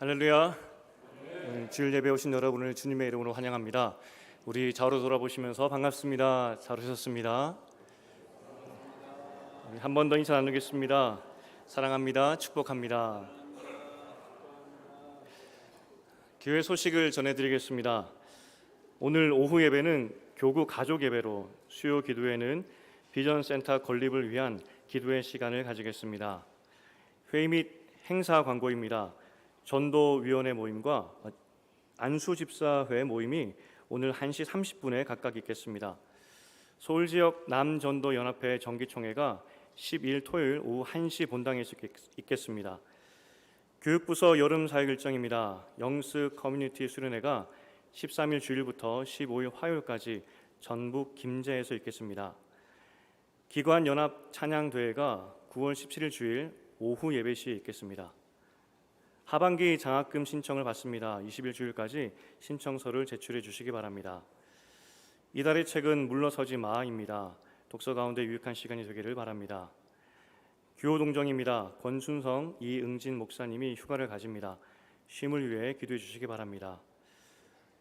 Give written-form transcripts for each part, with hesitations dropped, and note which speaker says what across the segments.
Speaker 1: 할렐루야. 주일 예배 오신 여러분을 주님의 이름으로 환영합니다. 우리 좌우로 돌아보시면서 반갑습니다. 잘 오셨습니다. 한 번 더 인사 나누겠습니다. 사랑합니다. 축복합니다. 교회 소식을 전해드리겠습니다. 오늘 오후 예배는 교구 가족 예배로, 수요 기도회는 비전센터 건립을 위한 기도의 시간을 가지겠습니다. 회의 및 행사 광고입니다. 전도위원회 모임과 안수집사회 모임이 오늘 1시 30분에 각각 있겠습니다. 서울지역 남전도연합회 정기총회가 12일 토요일 오후 1시 본당에 있겠습니다. 교육부서 여름 사역 일정입니다. 영스 커뮤니티 수련회가 13일 주일부터 15일 화요일까지 전북 김제에서 있겠습니다. 기관 연합 찬양대회가 9월 17일 주일 오후 예배 시에 있겠습니다. 하반기 장학금 신청을 받습니다. 20일 주일까지 신청서를 제출해 주시기 바랍니다. 이달의 책은 물러서지 마입니다. 독서 가운데 유익한 시간이 되기를 바랍니다. 규호동정입니다. 권순성, 이응진 목사님이 휴가를 가집니다. 쉼을 위해 기도해 주시기 바랍니다.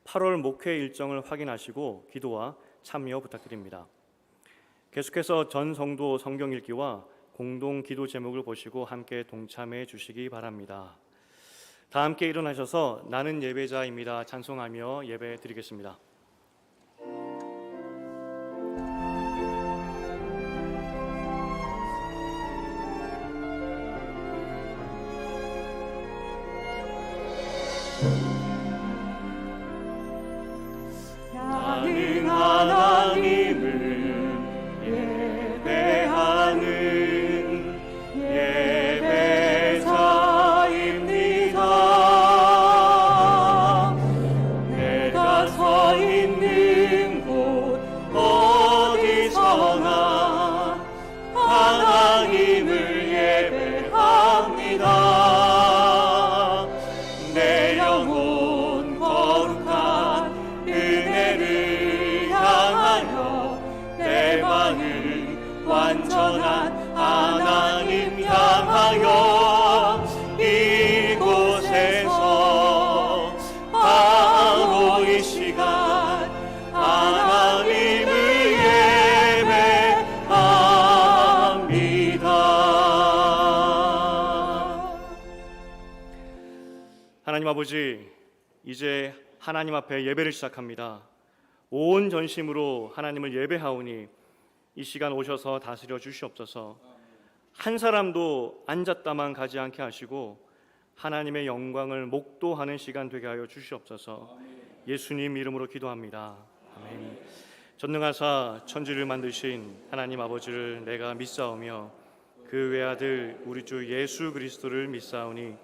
Speaker 1: 8월 목회 일정을 확인하시고 기도와 참여 부탁드립니다. 계속해서 전 성도 성경 읽기와 공동 기도 제목을 보시고 함께 동참해 주시기 바랍니다. 다 함께 일어나셔서 나는 예배자입니다 찬송하며 예배 드리겠습니다.
Speaker 2: 나는 하나님을 예배하는 예배자입니다. 내가 서 있는 곳 어디서나 하나님을 예배합니다. 내 영혼 거룩한 은혜를 향하여 내 마음 완전한 하나님 향하여 이곳에서 바로 이 시간 하나님을 예배합니다.
Speaker 1: 하나님 아버지, 이제 하나님 앞에 예배를 시작합니다. 온 전심으로 하나님을 예배하오니 이 시간 오셔서 다스려 주시옵소서. 한 사람도 앉았다만 가지 않게 하시고 하나님의 영광을 목도하는 시간 되게 하여 주시옵소서. 예수님 이름으로 기도합니다. 아멘. 전능하사 천지를 만드신 하나님 아버지를 내가 믿사오며 그 외아들 우리 주 예수 그리스도를 믿사오니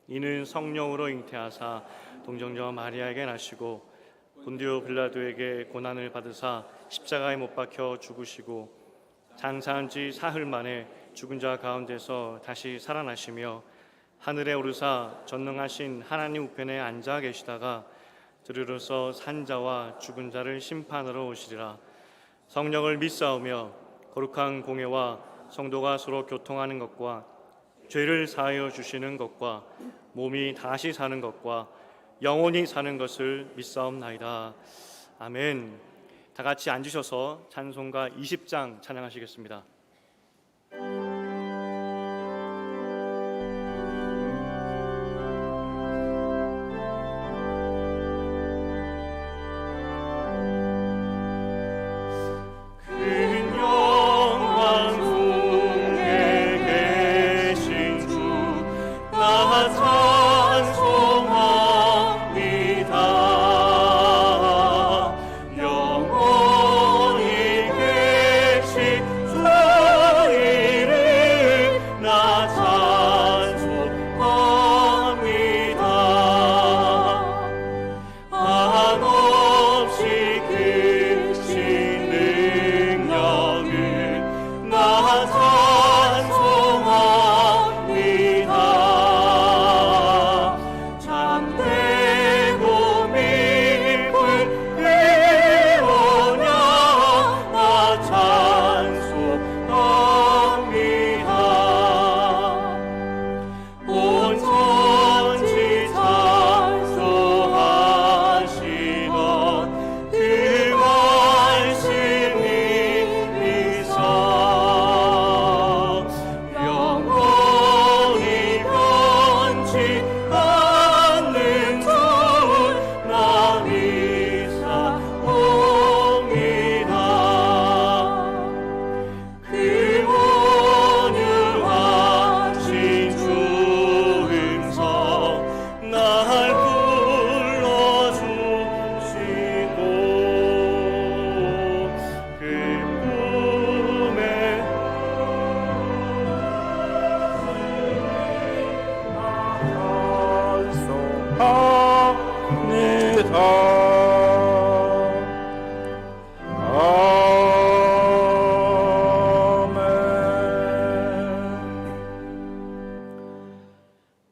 Speaker 1: 이는 성령으로 잉태하사 동정녀 마리아에게 나시고 본디오 빌라도에게 고난을 받으사 십자가에 못 박혀 죽으시고 장사한 지 사흘 만에 죽은 자 가운데서 다시 살아나시며 하늘에 오르사 전능하신 하나님 우편에 앉아 계시다가 들으로서 산 자와 죽은 자를 심판하러 오시리라. 성령을 믿사오며 거룩한 공회와 성도가 서로 교통하는 것과 죄를 사하여 주시는 것과 몸이 다시 사는 것과 영원히 사는 것을 믿사옵나이다. 아멘. 다 같이 앉으셔서 찬송가 20장 찬양하시겠습니다.
Speaker 2: 영원히 계신 주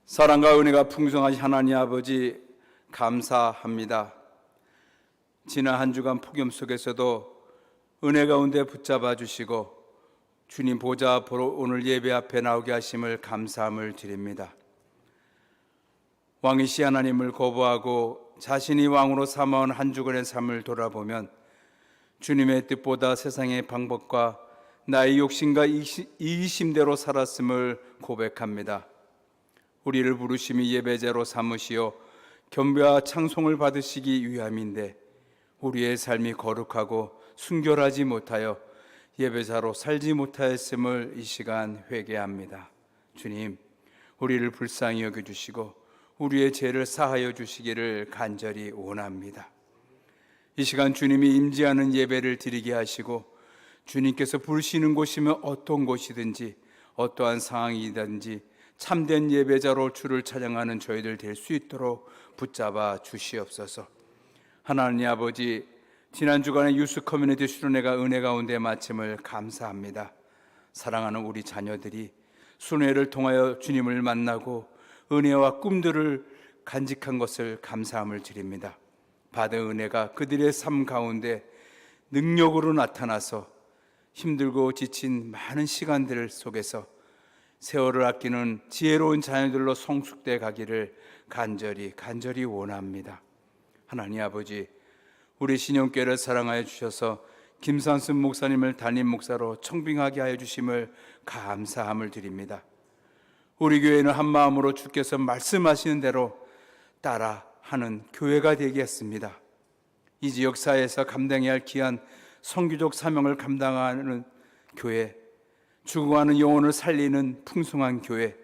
Speaker 3: 사랑과 은혜가 풍성하신 하나님 아버지 감사합니다. 지난 한 주간 폭염 속에서도 은혜 가운데 붙잡아 주시고 주님 보좌 앞으로 오늘 예배 앞에 나오게 하심을 감사함을 드립니다. 왕이시 하나님을 거부하고 자신이 왕으로 삼아온 한 주간의 삶을 돌아보면 주님의 뜻보다 세상의 방법과 나의 욕심과 이기심대로 살았음을 고백합니다. 우리를 부르심이 예배자로 삼으시어 겸비와 찬송을 받으시기 위함인데 우리의 삶이 거룩하고 순결하지 못하여 예배자로 살지 못하였음을 이 시간 회개합니다. 주님, 우리를 불쌍히 여겨주시고 우리의 죄를 사하여 주시기를 간절히 원합니다. 이 시간 주님이 임재하는 예배를 드리게 하시고 주님께서 부르시는 곳이면 어떤 곳이든지 어떠한 상황이든지 참된 예배자로 주를 찬양하는 저희들 될 수 있도록 붙잡아 주시옵소서. 하나님 아버지, 지난 주간의 유스 커뮤니티 수련회가 은혜 가운데 마침을 감사합니다. 사랑하는 우리 자녀들이 수련회를 통하여 주님을 만나고 은혜와 꿈들을 간직한 것을 감사함을 드립니다. 받은 은혜가 그들의 삶 가운데 능력으로 나타나서 힘들고 지친 많은 시간들 속에서 세월을 아끼는 지혜로운 자녀들로 성숙돼 가기를 간절히 원합니다. 하나님 아버지, 우리 신영교회를 사랑하여 주셔서 김산순 목사님을 담임 목사로 청빙하게 하여 주심을 감사함을 드립니다. 우리 교회는 한 마음으로 주께서 말씀하시는 대로 따라하는 교회가 되겠습니다. 이 지역 사회에서 감당해야 할 귀한 선교적 사명을 감당하는 교회, 죽어가는 영혼을 살리는 풍성한 교회,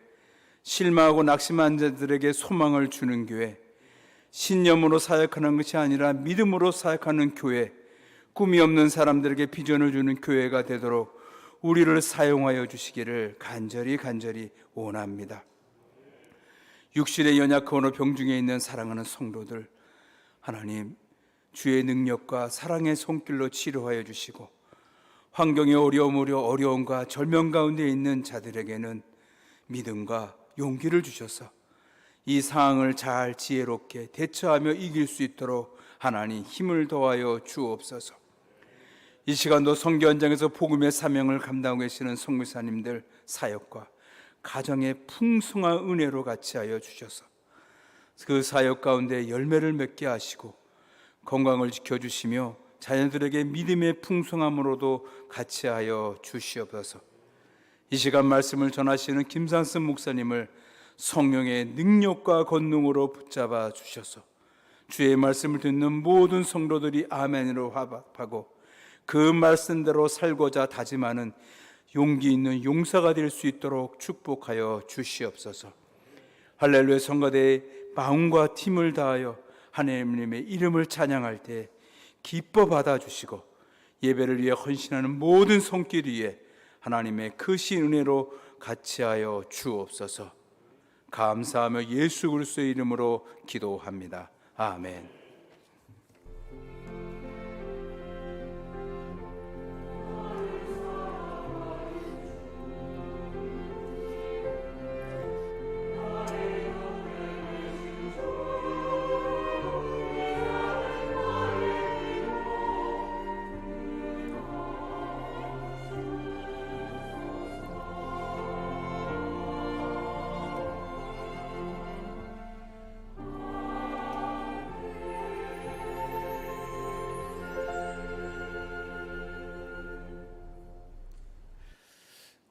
Speaker 3: 실망하고 낙심한 자들에게 소망을 주는 교회, 신념으로 사역하는 것이 아니라 믿음으로 사역하는 교회, 꿈이 없는 사람들에게 비전을 주는 교회가 되도록 우리를 사용하여 주시기를 간절히 원합니다. 육신의 연약함으로 병중에 있는 사랑하는 성도들, 하나님 주의 능력과 사랑의 손길로 치료하여 주시고 환경의 어려움과 절명 가운데 있는 자들에게는 믿음과 용기를 주셔서 이 상황을 잘 지혜롭게 대처하며 이길 수 있도록 하나님 힘을 더하여 주옵소서. 이 시간도 선교 현장에서 복음의 사명을 감당하고 계시는 선교사님들 사역과 가정의 풍성한 은혜로 같이 하여 주셔서 그 사역 가운데 열매를 맺게 하시고 건강을 지켜주시며 자녀들에게 믿음의 풍성함으로도 같이 하여 주시옵소서. 이 시간 말씀을 전하시는 김산순 목사님을 성령의 능력과 권능으로 붙잡아 주셔서 주의 말씀을 듣는 모든 성도들이 아멘으로 화답하고 그 말씀대로 살고자 다짐하는 용기 있는 용사가 될 수 있도록 축복하여 주시옵소서. 할렐루야 성가대의 마음과 힘을 다하여 하나님의 이름을 찬양할 때 기뻐 받아주시고 예배를 위해 헌신하는 모든 손길 위에 하나님의 크신 은혜로 같이하여 주옵소서. 감사하며 예수 그리스도의 이름으로 기도합니다. 아멘.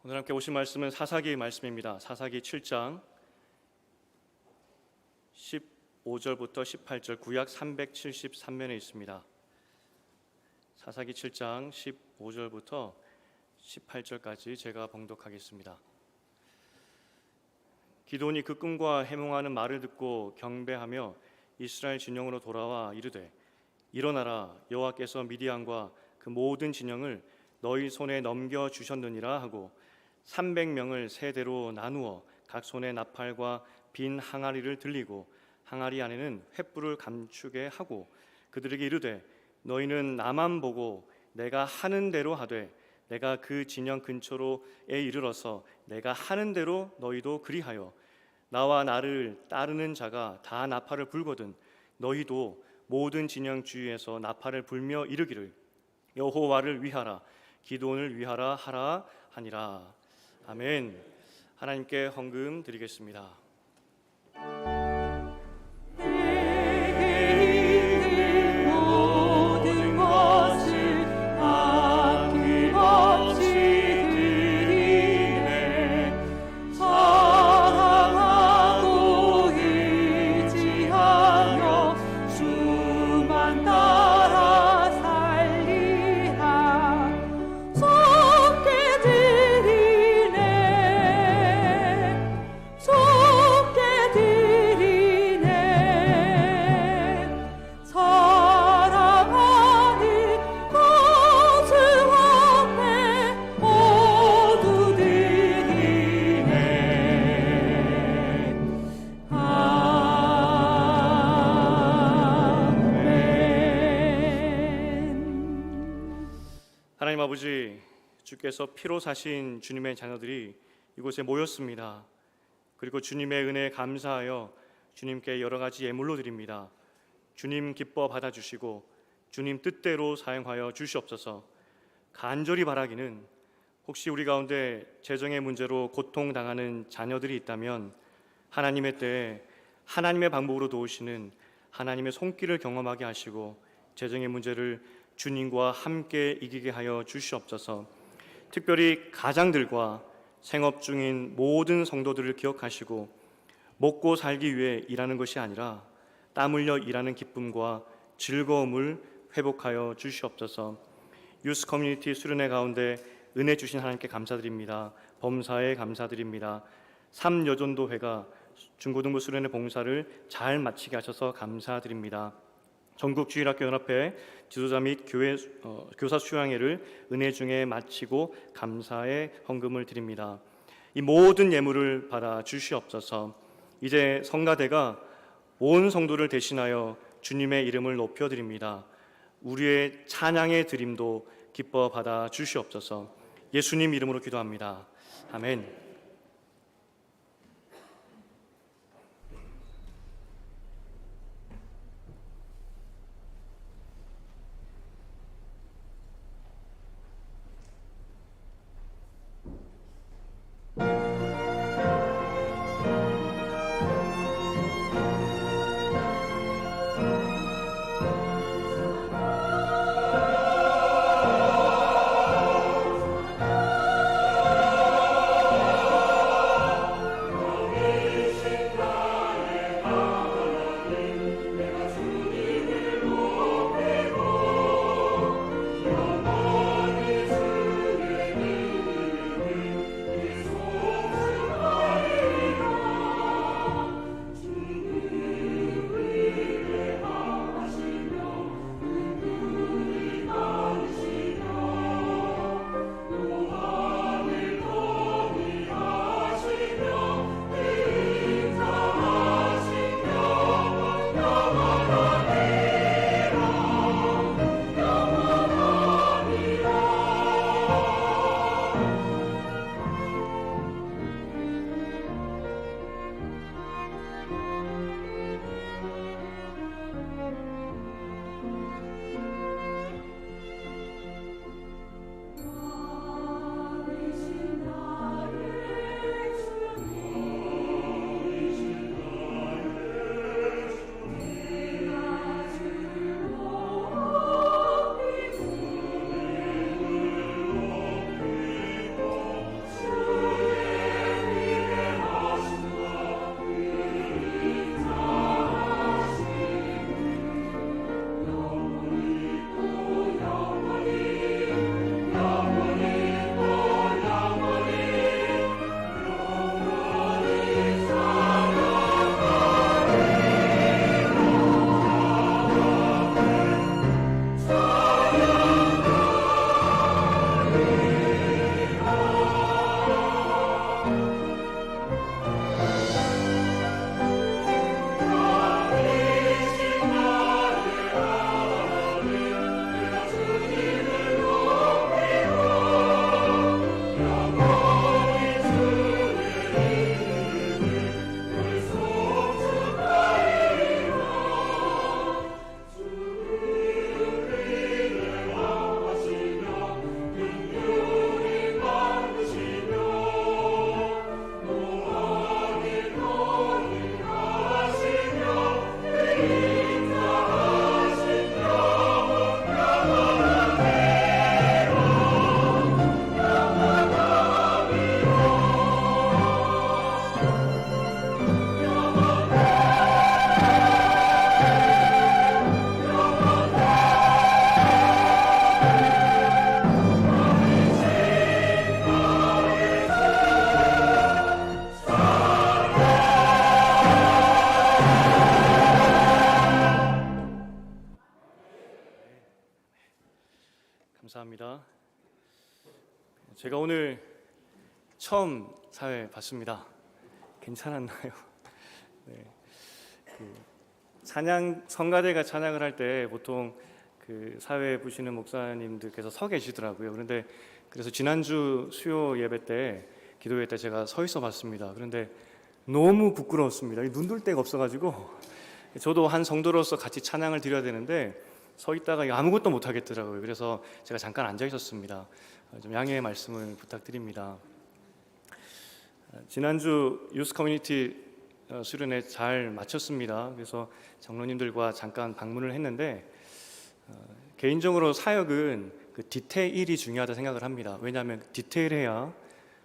Speaker 1: 오늘 함께 오신 말씀은 사사기 말씀입니다. 사사기 7장 15절부터 18절 구약 373면에 있습니다. 사사기 7장 15절부터 18절까지 제가 봉독하겠습니다. 기드온이 그 꿈과 해몽하는 말을 듣고 경배하며 이스라엘 진영으로 돌아와 이르되 일어나라, 여호와께서 미디안과 그 모든 진영을 너희 손에 넘겨 주셨느니라 하고 300명을 세 대로 나누어 각 손에 나팔과 빈 항아리를 들리고 항아리 안에는 횃불을 감추게 하고 그들에게 이르되 너희는 나만 보고 내가 하는 대로 하되 내가 그 진영 근처로에 이르러서 내가 하는 대로 너희도 그리하여 나와 나를 따르는 자가 다 나팔을 불거든 너희도 모든 진영 주위에서 나팔을 불며 이르기를 여호와를 위하라 기드온을 위하라 하라 하니라. 아멘. 하나님께 헌금 드리겠습니다.
Speaker 2: 모든 것을 아낌없이 드리네 사랑하고 의지하며 주만 따라 살리라 속게 드리네 속게 드리네 사랑하는 것을 앞에 모두 드리네 아멘.
Speaker 1: 하나님 아버지, 주께서 피로 사신 주님의 자녀들이 이곳에 모였습니다. 그리고 주님의 은혜에 감사하여 주님께 여러 가지 예물로 드립니다. 주님 기뻐 받아주시고 주님 뜻대로 사용하여 주시옵소서. 간절히 바라기는 혹시 우리 가운데 재정의 문제로 고통당하는 자녀들이 있다면 하나님의 때에 하나님의 방법으로 도우시는 하나님의 손길을 경험하게 하시고 재정의 문제를 주님과 함께 이기게 하여 주시옵소서. 특별히 가장들과 생업 중인 모든 성도들을 기억하시고 먹고 살기 위해 일하는 것이 아니라 땀 흘려 일하는 기쁨과 즐거움을 회복하여 주시옵소서. 유스 커뮤니티 수련회 가운데 은혜 주신 하나님께 감사드립니다. 범사에 감사드립니다. 3여전도회가 중고등부 수련회 봉사를 잘 마치게 하셔서 감사드립니다. 전국 주일학교 연합회 지도자 및 교사 수양회를 은혜 중에 마치고 감사의 헌금을 드립니다. 이 모든 예물을 받아 주시옵소서. 이제 성가대가 온 성도를 대신하여 주님의 이름을 높여 드립니다. 우리의 찬양의 드림도 기뻐 받아 주시옵소서. 예수님 이름으로 기도합니다. 아멘. 감사합니다. 제가 오늘 처음 사회 봤습니다. 괜찮았나요? 네. 찬양 성가대가 찬양을 할 때 보통 그 사회 보시는 목사님들께서 서 계시더라고요. 그래서 지난주 수요 예배 때 기도회 때 제가 서 있어 봤습니다. 그런데 너무 부끄러웠습니다. 눈 돌 데가 없어가지고 저도 한 성도로서 같이 찬양을 드려야 되는데 서 있다가 아무것도 못 하겠더라고요. 그래서 제가 잠깐 앉아 있었습니다. 좀 양해의 말씀을 부탁드립니다. 지난주 유스 커뮤니티 수련회 잘 마쳤습니다. 그래서 장로님들과 잠깐 방문을 했는데 개인적으로 사역은 그 디테일이 중요하다 생각을 합니다. 왜냐하면 디테일해야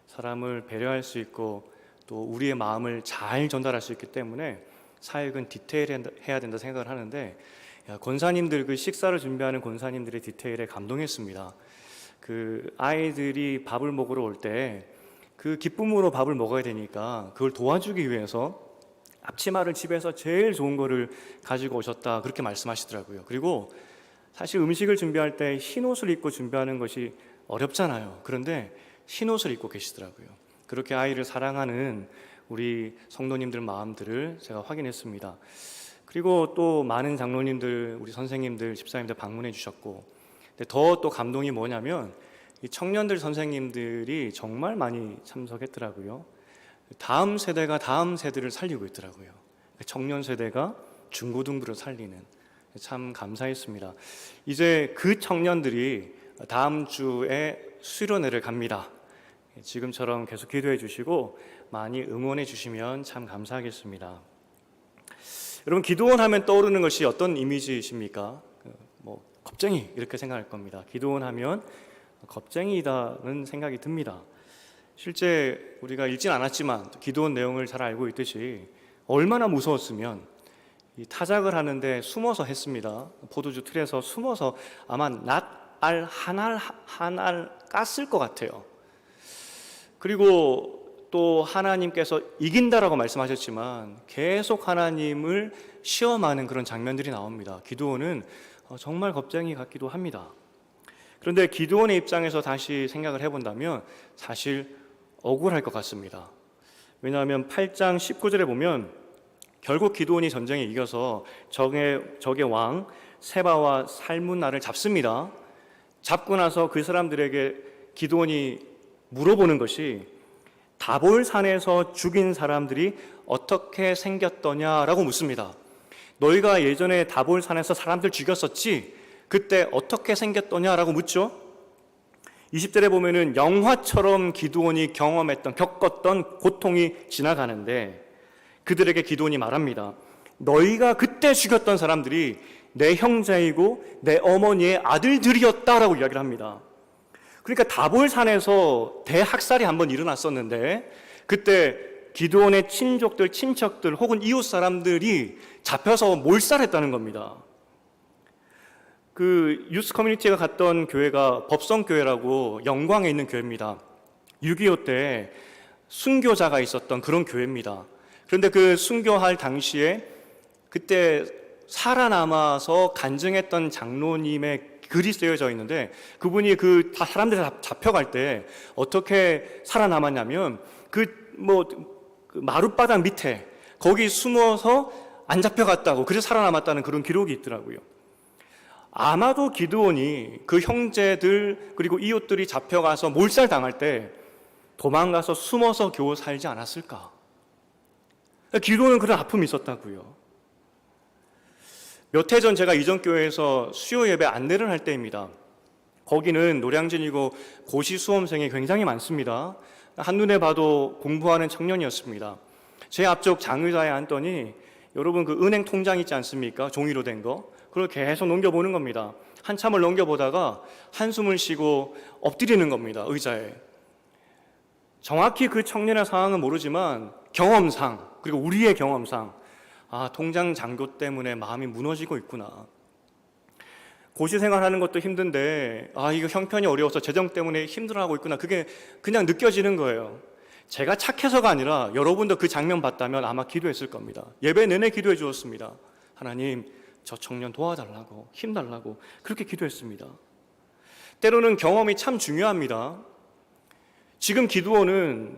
Speaker 1: 사람을 배려할 수 있고 또 우리의 마음을 잘 전달할 수 있기 때문에 사역은 디테일해야 된다 생각을 하는데 권사님들 그 식사를 준비하는 권사님들의 디테일에 감동했습니다. 그 아이들이 밥을 먹으러 올 때 그 기쁨으로 밥을 먹어야 되니까 그걸 도와주기 위해서 앞치마를 집에서 제일 좋은 거를 가지고 오셨다 그렇게 말씀하시더라고요. 그리고 사실 음식을 준비할 때 흰 옷을 입고 준비하는 것이 어렵잖아요. 그런데 흰 옷을 입고 계시더라고요. 그렇게 아이를 사랑하는 우리 성도님들 마음들을 제가 확인했습니다. 그리고 또 많은 장로님들, 우리 선생님들, 집사님들 방문해 주셨고, 근데 더 또 감동이 뭐냐면 이 청년들 선생님들이 정말 많이 참석했더라고요. 다음 세대가 다음 세대를 살리고 있더라고요. 청년 세대가 중고등부를 살리는, 참 감사했습니다. 이제 그 청년들이 다음 주에 수련회를 갑니다. 지금처럼 계속 기도해 주시고 많이 응원해 주시면 참 감사하겠습니다. 여러분, 기도원 하면 떠오르는 것이 어떤 이미지이십니까? 겁쟁이 이렇게 생각할 겁니다. 기도원 하면 겁쟁이다는 생각이 듭니다. 실제 우리가 읽진 않았지만 기도원 내용을 잘 알고 있듯이 얼마나 무서웠으면 이 타작을 하는데 숨어서 했습니다. 포도주 틀에서 숨어서 아마 낫알 한 알 깠을 것 같아요. 그리고 또 하나님께서 이긴다라고 말씀하셨지만 계속 하나님을 시험하는 그런 장면들이 나옵니다. 기드온은 정말 겁쟁이 같기도 합니다. 그런데 기드온의 입장에서 다시 생각을 해본다면 사실 억울할 것 같습니다. 왜냐하면 8장 19절에 보면 결국 기드온이 전쟁에 이겨서 적의 왕 세바와 살문나를 잡습니다. 잡고 나서 그 사람들에게 기드온이 물어보는 것이 다볼산에서 죽인 사람들이 어떻게 생겼더냐라고 묻습니다. 너희가 예전에 다볼산에서 사람들 죽였었지? 그때 어떻게 생겼더냐라고 묻죠. 20절에 보면은 영화처럼 기드온이 겪었던 고통이 지나가는데 그들에게 기드온이 말합니다. 너희가 그때 죽였던 사람들이 내 형제이고 내 어머니의 아들들이었다라고 이야기를 합니다. 그러니까 다볼산에서 대학살이 한번 일어났었는데 그때 기드온의 친족들, 친척들 혹은 이웃 사람들이 잡혀서 몰살했다는 겁니다. 그 유스 커뮤니티가 갔던 교회가 법성교회라고 영광에 있는 교회입니다. 6.25 때 순교자가 있었던 그런 교회입니다. 그런데 그 순교할 당시에 그때 살아남아서 간증했던 장로님의 글이 쓰여져 있는데 그분이 그 사람들이 잡혀갈 때 어떻게 살아남았냐면 그 마룻바닥 밑에 거기 숨어서 안 잡혀갔다고 그래서 살아남았다는 그런 기록이 있더라고요. 아마도 기드온이 그 형제들 그리고 이웃들이 잡혀가서 몰살당할 때 도망가서 숨어서 겨우 살지 않았을까? 기드온은 그런 아픔이 있었다고요. 몇 해 전 제가 이전 교회에서 수요 예배 안내를 할 때입니다. 거기는 노량진이고 고시 수험생이 굉장히 많습니다. 한눈에 봐도 공부하는 청년이었습니다. 제 앞쪽 장의자에 앉더니 여러분 그 은행 통장 있지 않습니까? 종이로 된 거. 그걸 계속 넘겨보는 겁니다. 한참을 넘겨보다가 한숨을 쉬고 엎드리는 겁니다. 의자에. 정확히 그 청년의 상황은 모르지만 경험상 그리고 우리의 경험상 통장 잔고 때문에 마음이 무너지고 있구나. 고시 생활하는 것도 힘든데 이거 형편이 어려워서 재정 때문에 힘들어하고 있구나. 그게 그냥 느껴지는 거예요. 제가 착해서가 아니라 여러분도 그 장면 봤다면 아마 기도했을 겁니다. 예배 내내 기도해 주었습니다. 하나님 저 청년 도와달라고 힘달라고 그렇게 기도했습니다. 때로는 경험이 참 중요합니다. 지금 기드온은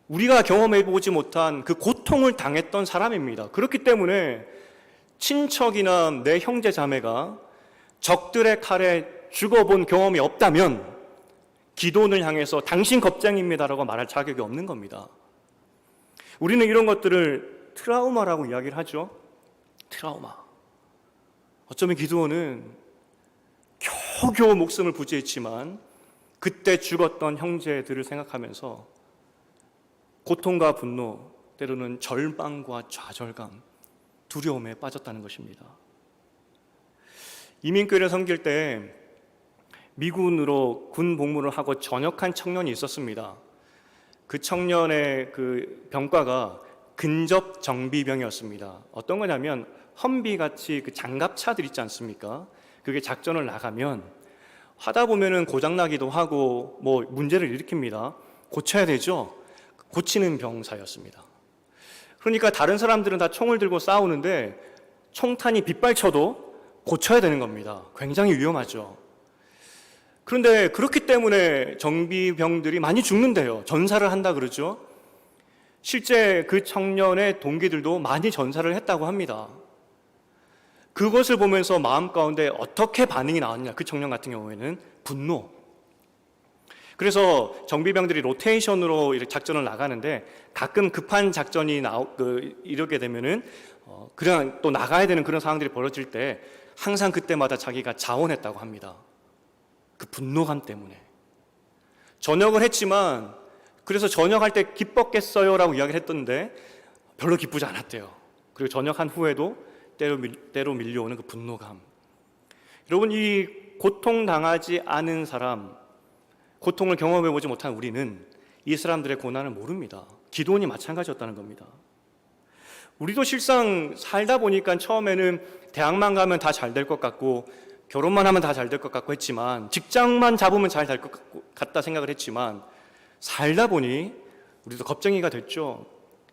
Speaker 1: 우리가 경험해보지 못한 그 고통을 당했던 사람입니다. 그렇기 때문에 친척이나 내 형제 자매가 적들의 칼에 죽어본 경험이 없다면 기드온을 향해서 당신 겁쟁입니다라고 말할 자격이 없는 겁니다. 우리는 이런 것들을 트라우마라고 이야기를 하죠. 트라우마. 어쩌면 기드온은 겨우겨우 목숨을 부지했지만 그때 죽었던 형제들을 생각하면서 고통과 분노, 때로는 절망과 좌절감, 두려움에 빠졌다는 것입니다. 이민교회를 섬길 때 미군으로 군 복무를 하고 전역한 청년이 있었습니다. 그 청년의 그 병과가 근접 정비병이었습니다. 어떤 거냐면 험비같이 그 장갑차들 있지 않습니까? 그게 작전을 나가면 하다 보면은 고장나기도 하고 뭐 문제를 일으킵니다. 고쳐야 되죠. 고치는 병사였습니다. 그러니까 다른 사람들은 다 총을 들고 싸우는데 총탄이 빗발쳐도 고쳐야 되는 겁니다. 굉장히 위험하죠. 그런데 그렇기 때문에 정비병들이 많이 죽는데요. 전사를 한다 그러죠. 실제 그 청년의 동기들도 많이 전사를 했다고 합니다. 그것을 보면서 마음 가운데 어떻게 반응이 나왔냐, 그 청년 같은 경우에는 분노. 그래서 정비병들이 로테이션으로 이렇게 작전을 나가는데 가끔 급한 작전이 이렇게 되면은 그냥 또 나가야 되는 그런 상황들이 벌어질 때 항상 그때마다 자기가 자원했다고 합니다. 그 분노감 때문에. 전역을 했지만 그래서 전역할 때 기뻤겠어요라고 이야기를 했던데 별로 기쁘지 않았대요. 그리고 전역한 후에도 때로 밀려오는 그 분노감. 여러분, 이 고통당하지 않은 사람, 고통을 경험해보지 못한 우리는 이 사람들의 고난을 모릅니다. 기드온이 마찬가지였다는 겁니다. 우리도 실상 살다 보니까 처음에는 대학만 가면 다 잘 될 것 같고 결혼만 하면 다 잘 될 것 같고 했지만 직장만 잡으면 잘 될 것 같다 생각을 했지만 살다 보니 우리도 겁쟁이가 됐죠.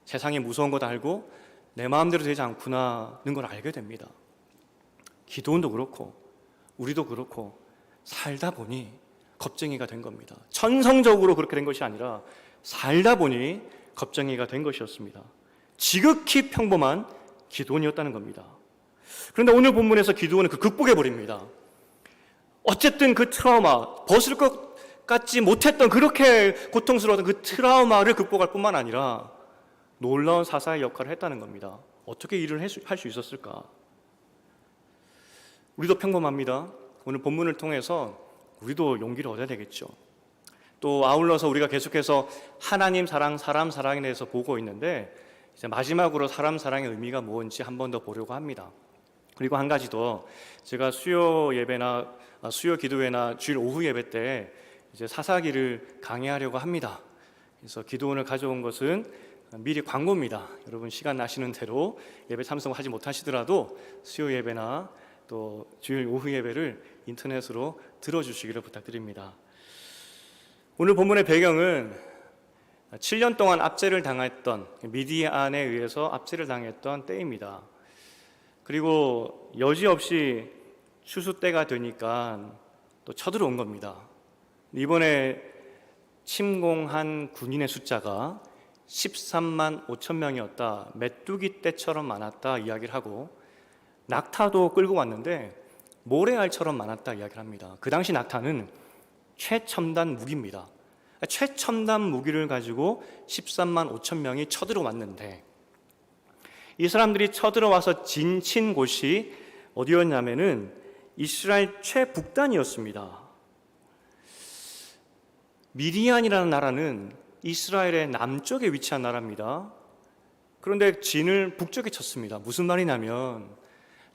Speaker 1: 세상이 무서운 것 알고 내 마음대로 되지 않구나는 걸 알게 됩니다. 기드온도 그렇고 우리도 그렇고 살다 보니 겁쟁이가 된 겁니다. 천성적으로 그렇게 된 것이 아니라 살다 보니 겁쟁이가 된 것이었습니다. 지극히 평범한 기드온이었다는 겁니다. 그런데 오늘 본문에서 기드온은 그 극복해버립니다. 어쨌든 그 트라우마, 벗을 것 같지 못했던 그렇게 고통스러웠던 그 트라우마를 극복할 뿐만 아니라 놀라운 사사의 역할을 했다는 겁니다. 어떻게 일을 할 수 있었을까? 우리도 평범합니다. 오늘 본문을 통해서 우리도 용기를 얻어야 되겠죠. 또 아울러서 우리가 계속해서 하나님 사랑, 사람 사랑에 대해서 보고 있는데 이제 마지막으로 사람 사랑의 의미가 뭔지 한 번 더 보려고 합니다. 그리고 한 가지 더, 제가 수요 기도회나 주일 오후 예배 때 이제 사사기를 강의하려고 합니다. 그래서 기도원을 가져온 것은 미리 광고입니다. 여러분 시간 나시는 대로 예배 참석하지 못하시더라도 수요 예배나 또 주일 오후 예배를 인터넷으로 들어주시기를 부탁드립니다. 오늘 본문의 배경은 7년 동안 압제를 당했던 미디안에 의해서 압제를 당했던 때입니다. 그리고 여지없이 추수 때가 되니까 또 쳐들어온 겁니다. 이번에 침공한 군인의 숫자가 13만 5천 명이었다. 메뚜기 떼처럼 많았다 이야기를 하고 낙타도 끌고 왔는데 모래알처럼 많았다 이야기를 합니다. 그 당시 낙타는 최첨단 무기입니다. 최첨단 무기를 가지고 13만 5천 명이 쳐들어왔는데 이 사람들이 쳐들어와서 진친 곳이 어디였냐면은 이스라엘 최북단이었습니다. 미디안이라는 나라는 이스라엘의 남쪽에 위치한 나라입니다. 그런데 진을 북쪽에 쳤습니다. 무슨 말이냐면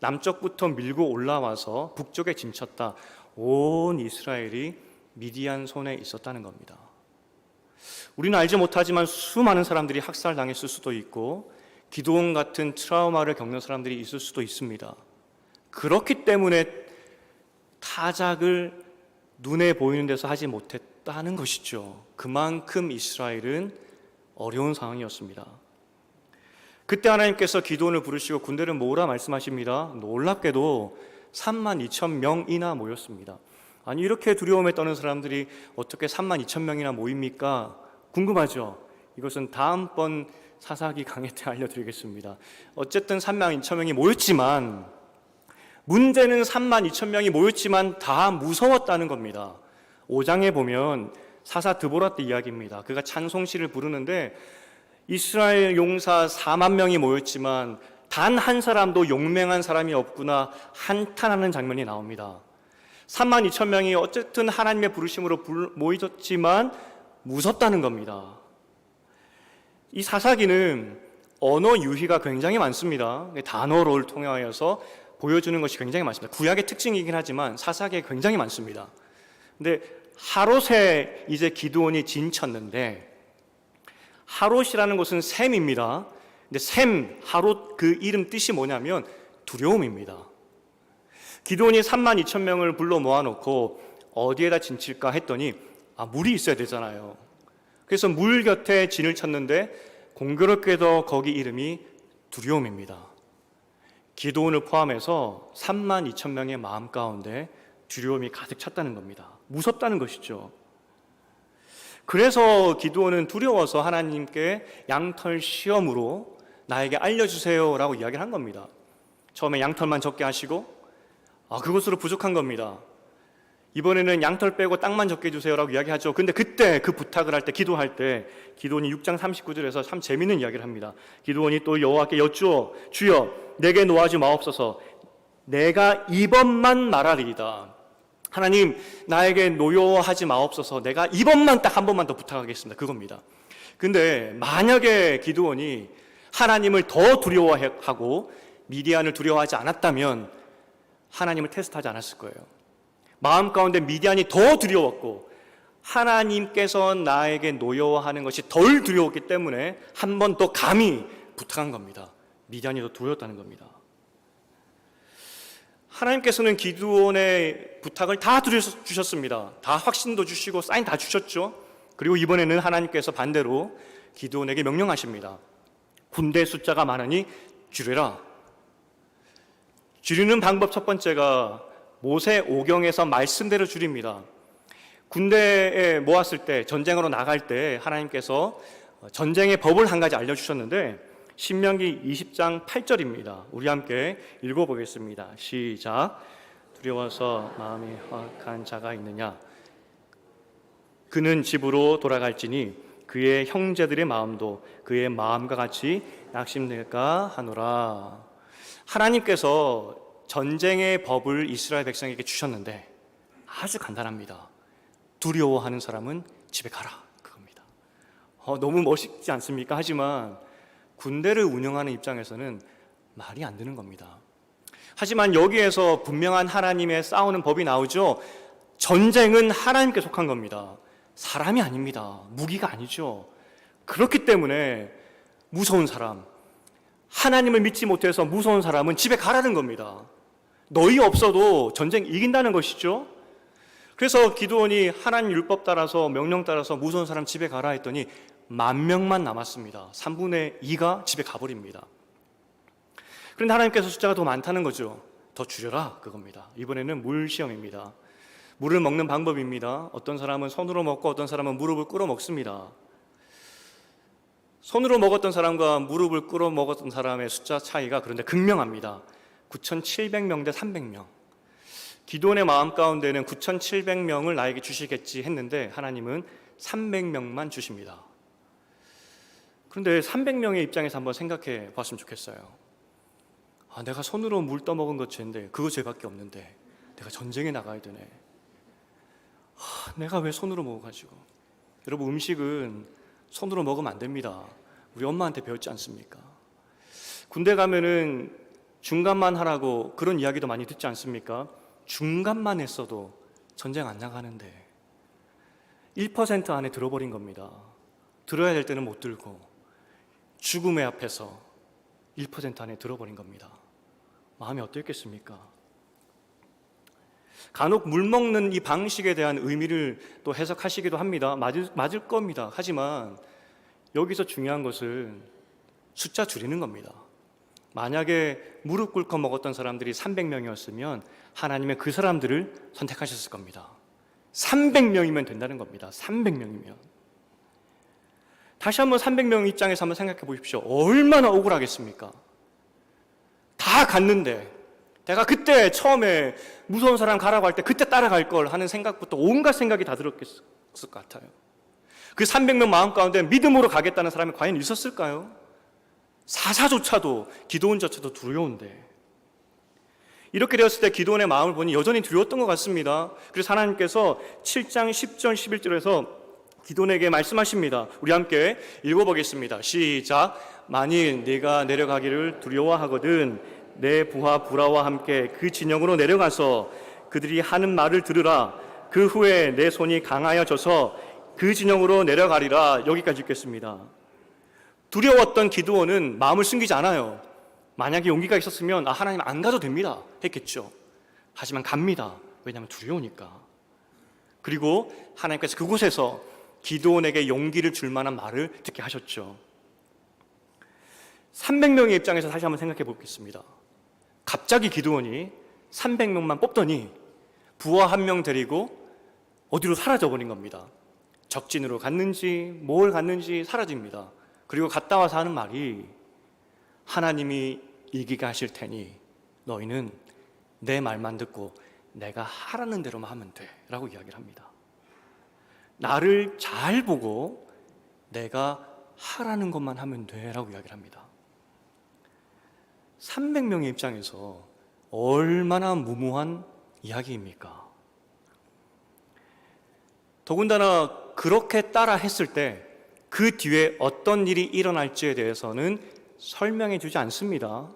Speaker 1: 남쪽부터 밀고 올라와서 북쪽에 진쳤다. 온 이스라엘이 미디안 손에 있었다는 겁니다. 우리는 알지 못하지만 수많은 사람들이 학살당했을 수도 있고 기드온 같은 트라우마를 겪는 사람들이 있을 수도 있습니다. 그렇기 때문에 타작을 눈에 보이는 데서 하지 못했다는 것이죠. 그만큼 이스라엘은 어려운 상황이었습니다. 그때 하나님께서 기드온을 부르시고 군대를 모으라 말씀하십니다. 놀랍게도 3만 2천 명이나 모였습니다. 아니 이렇게 두려움에 떠는 사람들이 어떻게 3만 2천 명이나 모입니까? 궁금하죠? 이것은 다음번 사사기 강의 때 알려드리겠습니다. 어쨌든 3만 2천 명이 모였지만 문제는 3만 2천 명이 모였지만 다 무서웠다는 겁니다. 5장에 보면 사사 드보라 때 이야기입니다. 그가 찬송시를 부르는데 이스라엘 용사 4만 명이 모였지만 단 한 사람도 용맹한 사람이 없구나 한탄하는 장면이 나옵니다. 3만 2천 명이 어쨌든 하나님의 부르심으로 모이졌지만 무섭다는 겁니다. 이 사사기는 언어 유희가 굉장히 많습니다. 단어를 통하여서 보여주는 것이 굉장히 많습니다. 구약의 특징이긴 하지만 사사기에 굉장히 많습니다. 근데 하롯에 이제 기드온이 진쳤는데, 하롯이라는 것은 샘입니다. 근데 샘, 하롯 그 이름 뜻이 뭐냐면 두려움입니다. 기드온이 3만 2천 명을 불러 모아놓고 어디에다 진칠까 했더니 물이 있어야 되잖아요. 그래서 물 곁에 진을 쳤는데 공교롭게도 거기 이름이 두려움입니다. 기드온을 포함해서 3만 2천 명의 마음 가운데 두려움이 가득 찼다는 겁니다. 무섭다는 것이죠. 그래서 기드온은 두려워서 하나님께 양털 시험으로 나에게 알려주세요 라고 이야기를 한 겁니다. 처음에 양털만 적게 하시고 그것으로 부족한 겁니다. 이번에는 양털 빼고 땅만 적게 해주세요 라고 이야기하죠. 근데 그때 그 부탁을 할 때, 기도할 때 기드온이 6장 39절에서 참 재미있는 이야기를 합니다. 기드온이 또 여호와께 여쭈어 주여 내게 노하지 마옵소서 내가 이번만 말하리이다. 하나님 나에게 노여하지 마옵소서 내가 이번만 딱 한 번만 더 부탁하겠습니다. 그겁니다. 근데 만약에 기드온이 하나님을 더 두려워하고 미디안을 두려워하지 않았다면 하나님을 테스트하지 않았을 거예요. 마음 가운데 미디안이 더 두려웠고 하나님께서 나에게 노여워하는 것이 덜 두려웠기 때문에 한 번 더 감히 부탁한 겁니다. 미디안이 더 두려웠다는 겁니다. 하나님께서는 기드온의 부탁을 다 들어주셨습니다. 다 확신도 주시고 사인 다 주셨죠. 그리고 이번에는 하나님께서 반대로 기드온에게 명령하십니다. 군대 숫자가 많으니 줄여라. 줄이는 방법 첫 번째가 모세 오경에서 말씀대로 줄입니다. 군대에 모았을 때, 전쟁으로 나갈 때 하나님께서 전쟁의 법을 한 가지 알려주셨는데 신명기 20장 8절입니다. 우리 함께 읽어보겠습니다. 시작. 두려워서 마음이 허악한 자가 있느냐? 그는 집으로 돌아갈지니 그의 형제들의 마음도 그의 마음과 같이 낙심될까 하노라. 하나님께서 전쟁의 법을 이스라엘 백성에게 주셨는데 아주 간단합니다. 두려워하는 사람은 집에 가라. 그겁니다. 너무 멋있지 않습니까? 하지만 군대를 운영하는 입장에서는 말이 안 되는 겁니다. 하지만 여기에서 분명한 하나님의 싸우는 법이 나오죠. 전쟁은 하나님께 속한 겁니다. 사람이 아닙니다. 무기가 아니죠. 그렇기 때문에 무서운 사람, 하나님을 믿지 못해서 무서운 사람은 집에 가라는 겁니다. 너희 없어도 전쟁 이긴다는 것이죠. 그래서 기드온이 하나님 율법 따라서 명령 따라서 무서운 사람 집에 가라 했더니 10,000명만 남았습니다. 3분의 2가 집에 가버립니다. 그런데 하나님께서 숫자가 더 많다는 거죠. 더 줄여라 그겁니다. 이번에는 물 시험입니다. 물을 먹는 방법입니다. 어떤 사람은 손으로 먹고 어떤 사람은 무릎을 꿇어 먹습니다. 손으로 먹었던 사람과 무릎을 꿇어 먹었던 사람의 숫자 차이가 그런데 극명합니다. 9,700명 대 300명. 기드온의 마음 가운데는 9,700명을 나에게 주시겠지 했는데 하나님은 300명만 주십니다. 그런데 300명의 입장에서 한번 생각해 봤으면 좋겠어요. 내가 손으로 물 떠먹은 것 죄인데 그거 죄밖에 없는데 내가 전쟁에 나가야 되네. 내가 왜 손으로 먹어가지고. 여러분, 음식은 손으로 먹으면 안 됩니다. 우리 엄마한테 배웠지 않습니까? 군대 가면은 중간만 하라고 그런 이야기도 많이 듣지 않습니까? 중간만 했어도 전쟁 안 나가는데 1% 안에 들어버린 겁니다. 들어야 될 때는 못 들고 죽음의 앞에서 1% 안에 들어버린 겁니다. 마음이 어땠겠습니까? 간혹 물 먹는 이 방식에 대한 의미를 또 해석하시기도 합니다. 맞을 겁니다. 하지만 여기서 중요한 것은 숫자 줄이는 겁니다. 만약에 무릎 꿇고 먹었던 사람들이 300명이었으면 하나님은 그 사람들을 선택하셨을 겁니다. 300명이면 된다는 겁니다. 300명이면. 다시 한번 300명 입장에서 한번 생각해 보십시오. 얼마나 억울하겠습니까? 다 갔는데 내가 그때 처음에 무서운 사람 가라고 할 때 그때 따라갈 걸 하는 생각부터 온갖 생각이 다 들었을 것 같아요. 그 300명 마음 가운데 믿음으로 가겠다는 사람이 과연 있었을까요? 사사조차도, 기도원조차도 두려운데, 이렇게 되었을 때 기도원의 마음을 보니 여전히 두려웠던 것 같습니다. 그래서 하나님께서 7장 10절 11절에서 기도원에게 말씀하십니다. 우리 함께 읽어보겠습니다. 시작. 만일 네가 내려가기를 두려워하거든 내 부하 부라와 함께 그 진영으로 내려가서 그들이 하는 말을 들으라. 그 후에 내 손이 강하여져서 그 진영으로 내려가리라. 여기까지 읽겠습니다. 두려웠던 기드온은 마음을 숨기지 않아요. 만약에 용기가 있었으면 하나님 안 가도 됩니다 했겠죠. 하지만 갑니다. 왜냐하면 두려우니까. 그리고 하나님께서 그곳에서 기드온에게 용기를 줄 만한 말을 듣게 하셨죠. 300명의 입장에서 다시 한번 생각해 보겠습니다. 갑자기 기드온이 300명만 뽑더니 부하 1명 데리고 어디로 사라져 버린 겁니다. 적진으로 갔는지 뭘 갔는지 사라집니다. 그리고 갔다 와서 하는 말이 하나님이 이기게 하실 테니 너희는 내 말만 듣고 내가 하라는 대로만 하면 돼 라고 이야기를 합니다. 나를 잘 보고 내가 하라는 것만 하면 돼 라고 이야기를 합니다. 300명의 입장에서 얼마나 무모한 이야기입니까? 더군다나 그렇게 따라 했을 때 그 뒤에 어떤 일이 일어날지에 대해서는 설명해 주지 않습니다.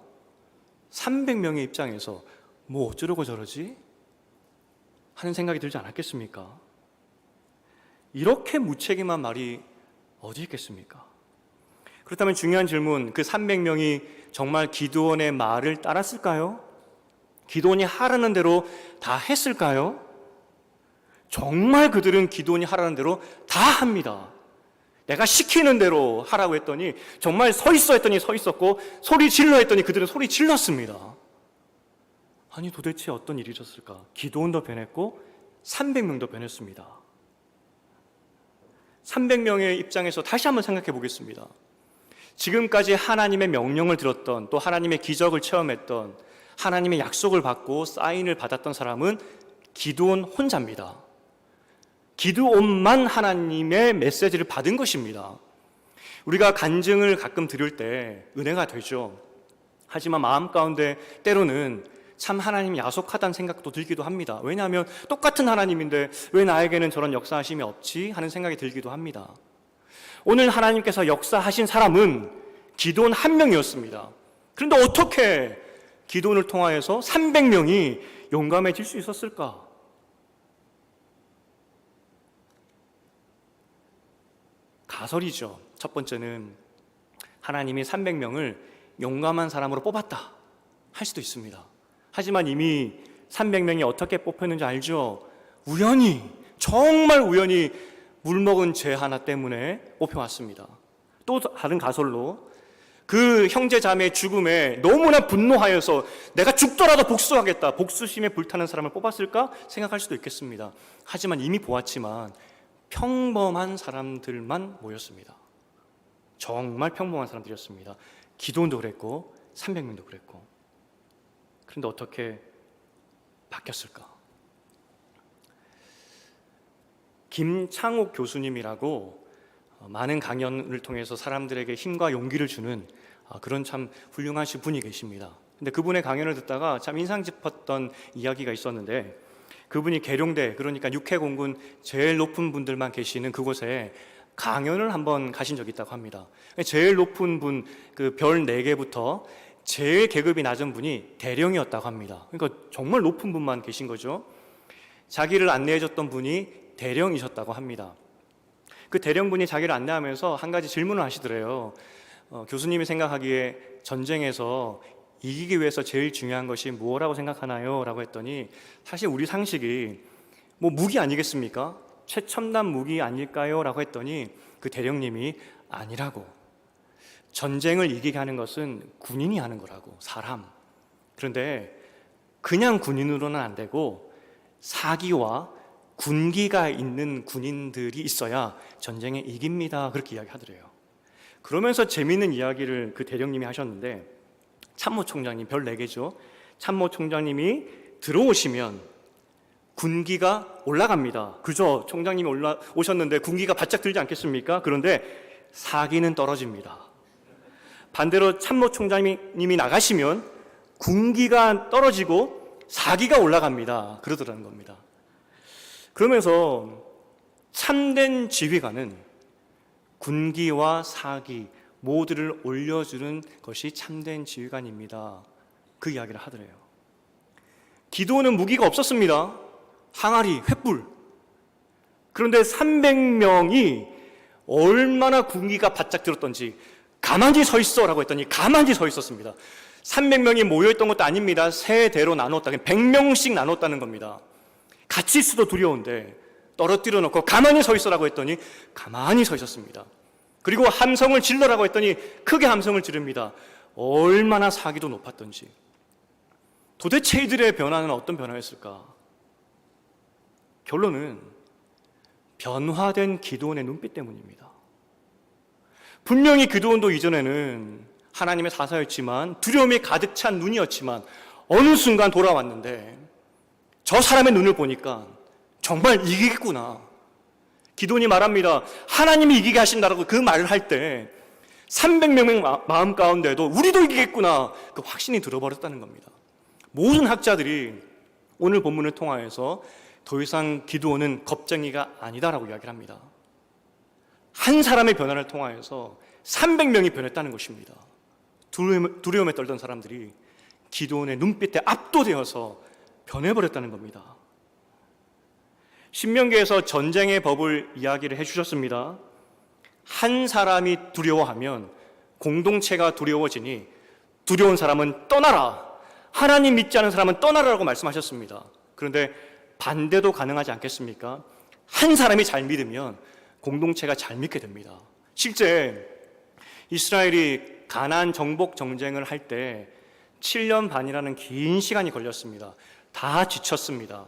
Speaker 1: 300명의 입장에서 뭐 어쩌려고 저러지? 하는 생각이 들지 않았겠습니까? 이렇게 무책임한 말이 어디 있겠습니까? 그렇다면 중요한 질문, 그 300명이 정말 기드온의 말을 따랐을까요? 기드온이 하라는 대로 다 했을까요? 정말 그들은 기드온이 하라는 대로 다 합니다. 내가 시키는 대로 하라고 했더니 정말 서 있어 했더니 서 있었고 소리 질러 했더니 그들은 소리 질렀습니다. 아니 도대체 어떤 일이 있었을까? 기드온도 변했고 300명도 변했습니다. 300명의 입장에서 다시 한번 생각해 보겠습니다. 지금까지 하나님의 명령을 들었던, 또 하나님의 기적을 체험했던, 하나님의 약속을 받고 사인을 받았던 사람은 기드온 혼자입니다. 기드온만 하나님의 메시지를 받은 것입니다. 우리가 간증을 가끔 들을 때 은혜가 되죠. 하지만 마음 가운데 때로는 참 하나님이 야속하다는 생각도 들기도 합니다. 왜냐하면 똑같은 하나님인데 왜 나에게는 저런 역사하심이 없지? 하는 생각이 들기도 합니다. 오늘 하나님께서 역사하신 사람은 기드온 1명이었습니다. 그런데 어떻게 기드온을 통하여서 300명이 용감해질 수 있었을까? 가설이죠. 첫 번째는 하나님이 300명을 용감한 사람으로 뽑았다 할 수도 있습니다. 하지만 이미 300명이 어떻게 뽑혔는지 알죠? 우연히, 정말 우연히 물먹은 죄 하나 때문에 뽑혀왔습니다. 또 다른 가설로 그 형제 자매의 죽음에 너무나 분노하여서 내가 죽더라도 복수하겠다, 복수심에 불타는 사람을 뽑았을까 생각할 수도 있겠습니다. 하지만 이미 보았지만 평범한 사람들만 모였습니다. 정말 평범한 사람들이었습니다. 기드온도 그랬고 300명도 그랬고. 그런데 어떻게 바뀌었을까? 김창옥 교수님이라고 많은 강연을 통해서 사람들에게 힘과 용기를 주는 그런 참 훌륭하신 분이 계십니다. 근데 그분의 강연을 듣다가 참 인상 깊었던 이야기가 있었는데, 그분이 계룡대, 그러니까 육해공군 제일 높은 분들만 계시는 그곳에 강연을 한번 가신 적이 있다고 합니다. 제일 높은 분, 그 별 4개부터 제일 계급이 낮은 분이 대령이었다고 합니다. 그러니까 정말 높은 분만 계신 거죠. 자기를 안내해줬던 분이 대령이셨다고 합니다. 그 대령분이 자기를 안내하면서 한 가지 질문을 하시더래요. 교수님이 생각하기에 전쟁에서 이기기 위해서 제일 중요한 것이 뭐라고 생각하나요? 라고 했더니 사실 우리 상식이 뭐 무기 아니겠습니까? 최첨단 무기 아닐까요? 라고 했더니 그 대령님이 아니라고, 전쟁을 이기게 하는 것은 군인이 하는 거라고, 사람. 그런데 그냥 군인으로는 안 되고 사기와 군기가 있는 군인들이 있어야 전쟁에 이깁니다. 그렇게 이야기하더래요. 그러면서 재미있는 이야기를 그 대령님이 하셨는데, 참모총장님, 별 4개죠. 참모총장님이 들어오시면 군기가 올라갑니다. 그죠? 총장님이 오셨는데 군기가 바짝 들지 않겠습니까? 그런데 사기는 떨어집니다. 반대로 참모총장님이 나가시면 군기가 떨어지고 사기가 올라갑니다. 그러더라는 겁니다. 그러면서 참된 지휘관은 군기와 사기 모두를 올려주는 것이 참된 지휘관입니다. 그 이야기를 하더래요. 기드온은 무기가 없었습니다. 항아리, 횃불. 그런데 300명이 얼마나 군기가 바짝 들었던지 가만히 서 있어라고 했더니 가만히 서 있었습니다. 300명이 모여있던 것도 아닙니다. 세 대로 나눴다. 100명씩 나눴다는 겁니다. 같이 있어도 두려운데 떨어뜨려 놓고 가만히 서 있어라고 했더니 가만히 서 있었습니다. 그리고 함성을 질러라고 했더니 크게 함성을 지릅니다. 얼마나 사기도 높았던지. 도대체 이들의 변화는 어떤 변화였을까? 결론은 변화된 기드온의 눈빛 때문입니다. 분명히 기드온도 이전에는 하나님의 사사였지만 두려움이 가득 찬 눈이었지만 어느 순간 돌아왔는데 저 사람의 눈을 보니까 정말 이기겠구나. 기드온이 말합니다. 하나님이 이기게 하신다라고 그 말을 할 때 300명의 마음 가운데도 우리도 이기겠구나, 그 확신이 들어버렸다는 겁니다. 모든 학자들이 오늘 본문을 통하여서 더 이상 기드온은 겁쟁이가 아니다라고 이야기를 합니다. 한 사람의 변화를 통하여서 300명이 변했다는 것입니다. 두려움에 떨던 사람들이 기드온의 눈빛에 압도되어서 변해버렸다는 겁니다. 신명기에서 전쟁의 법을 이야기를 해주셨습니다. 한 사람이 두려워하면 공동체가 두려워지니 두려운 사람은 떠나라, 하나님 믿지 않은 사람은 떠나라라고 말씀하셨습니다. 그런데 반대도 가능하지 않겠습니까? 한 사람이 잘 믿으면 공동체가 잘 믿게 됩니다. 실제 이스라엘이 가나안 정복 정쟁을 할 때 7년 반이라는 긴 시간이 걸렸습니다. 다 지쳤습니다.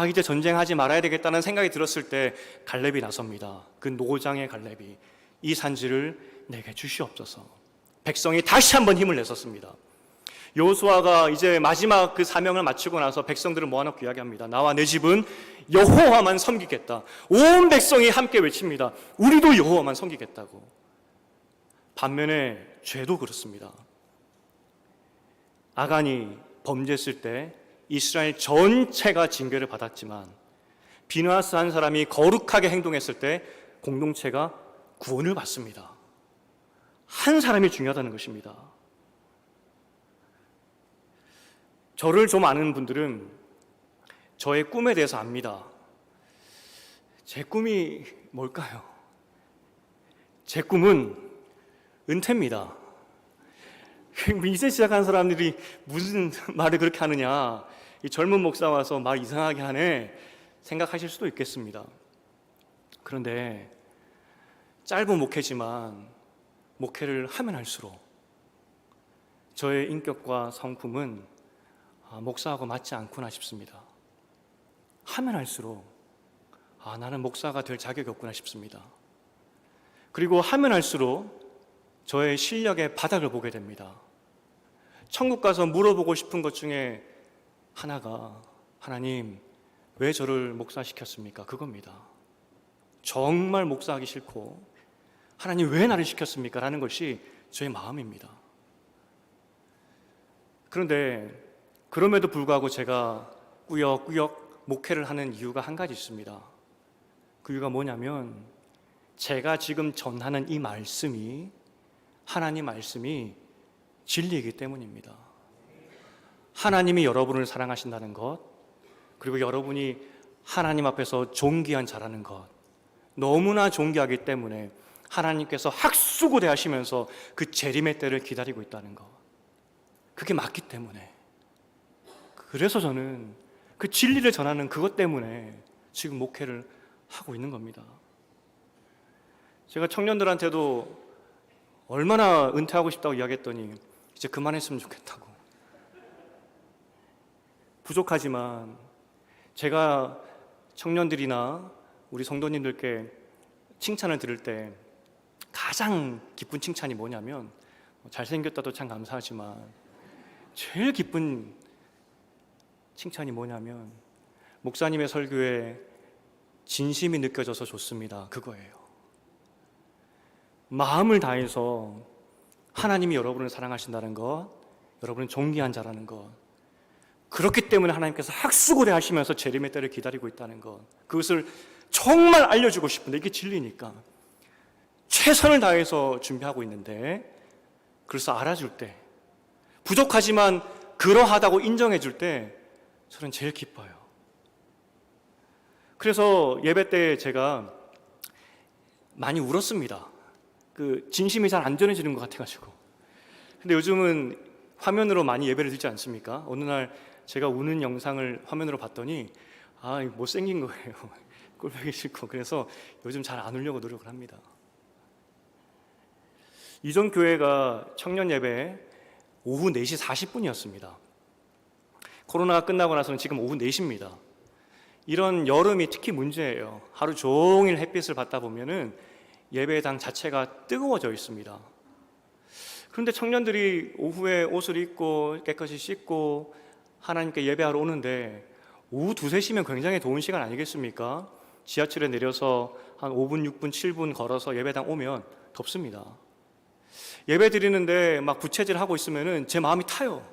Speaker 1: 이제 전쟁하지 말아야 되겠다는 생각이 들었을 때 갈렙이 나섭니다. 그 노장의 갈렙이 이 산지를 내게 주시옵소서. 백성이 다시 한번 힘을 냈었습니다. 여호수아가 이제 마지막 그 사명을 마치고 나서 백성들을 모아놓고 이야기합니다. 나와 내 집은 여호와만 섬기겠다. 온 백성이 함께 외칩니다. 우리도 여호와만 섬기겠다고. 반면에 죄도 그렇습니다. 아간이 범죄했을 때 이스라엘 전체가 징계를 받았지만 비느하스 한 사람이 거룩하게 행동했을 때 공동체가 구원을 받습니다. 한 사람이 중요하다는 것입니다. 저를 좀 아는 분들은 저의 꿈에 대해서 압니다. 제 꿈이 뭘까요? 제 꿈은 은퇴입니다. 이제 시작한 사람들이 무슨 말을 그렇게 하느냐, 이 젊은 목사 와서 말 이상하게 하네 생각하실 수도 있겠습니다. 그런데 짧은 목회지만 목회를 하면 할수록 저의 인격과 성품은 목사하고 맞지 않구나 싶습니다. 하면 할수록 나는 목사가 될 자격이 없구나 싶습니다. 그리고 하면 할수록 저의 실력의 바닥을 보게 됩니다. 천국 가서 물어보고 싶은 것 중에 하나가 하나님 왜 저를 목사시켰습니까? 그겁니다. 정말 목사하기 싫고 하나님 왜 나를 시켰습니까? 라는 것이 저의 마음입니다. 그런데 그럼에도 불구하고 제가 꾸역꾸역 목회를 하는 이유가 한 가지 있습니다. 그 이유가 뭐냐면 제가 지금 전하는 이 말씀이 하나님 말씀이 진리이기 때문입니다. 하나님이 여러분을 사랑하신다는 것, 그리고 여러분이 하나님 앞에서 존귀한 자라는 것, 너무나 존귀하기 때문에 하나님께서 학수고대하시면서 그 재림의 때를 기다리고 있다는 것, 그게 맞기 때문에, 그래서 저는 그 진리를 전하는 그것 때문에 지금 목회를 하고 있는 겁니다. 제가 청년들한테도 얼마나 은퇴하고 싶다고 이야기했더니 이제 그만했으면 좋겠다고. 부족하지만 제가 청년들이나 우리 성도님들께 칭찬을 들을 때 가장 기쁜 칭찬이 뭐냐면, 잘생겼다도 참 감사하지만 제일 기쁜 칭찬이 뭐냐면, 목사님의 설교에 진심이 느껴져서 좋습니다, 그거예요. 마음을 다해서 하나님이 여러분을 사랑하신다는 것, 여러분은 존귀한 자라는 것, 그렇기 때문에 하나님께서 학수고대 하시면서 재림의 때를 기다리고 있다는 것, 그것을 정말 알려주고 싶은데 이게 진리니까 최선을 다해서 준비하고 있는데, 그래서 알아줄 때, 부족하지만 그러하다고 인정해 줄 때 저는 제일 기뻐요. 그래서 예배 때 제가 많이 울었습니다. 그 진심이 잘 안 전해지는 것 같아가지고. 근데 요즘은 화면으로 많이 예배를 드리지 않습니까? 어느 날 제가 우는 영상을 화면으로 봤더니 못생긴 거예요. 꼴보기 싫고. 그래서 요즘 잘 안 울려고 노력을 합니다. 이전 교회가 청년 예배 오후 4시 40분이었습니다. 코로나가 끝나고 나서는 지금 오후 4시입니다. 이런 여름이 특히 문제예요. 하루 종일 햇빛을 받다 보면은 예배당 자체가 뜨거워져 있습니다. 그런데 청년들이 오후에 옷을 입고 깨끗이 씻고 하나님께 예배하러 오는데, 오후 2, 3시면 굉장히 더운 시간 아니겠습니까? 지하철에 내려서 한 5분, 6분, 7분 걸어서 예배당 오면 덥습니다. 예배 드리는데 막 부채질하고 있으면은 제 마음이 타요.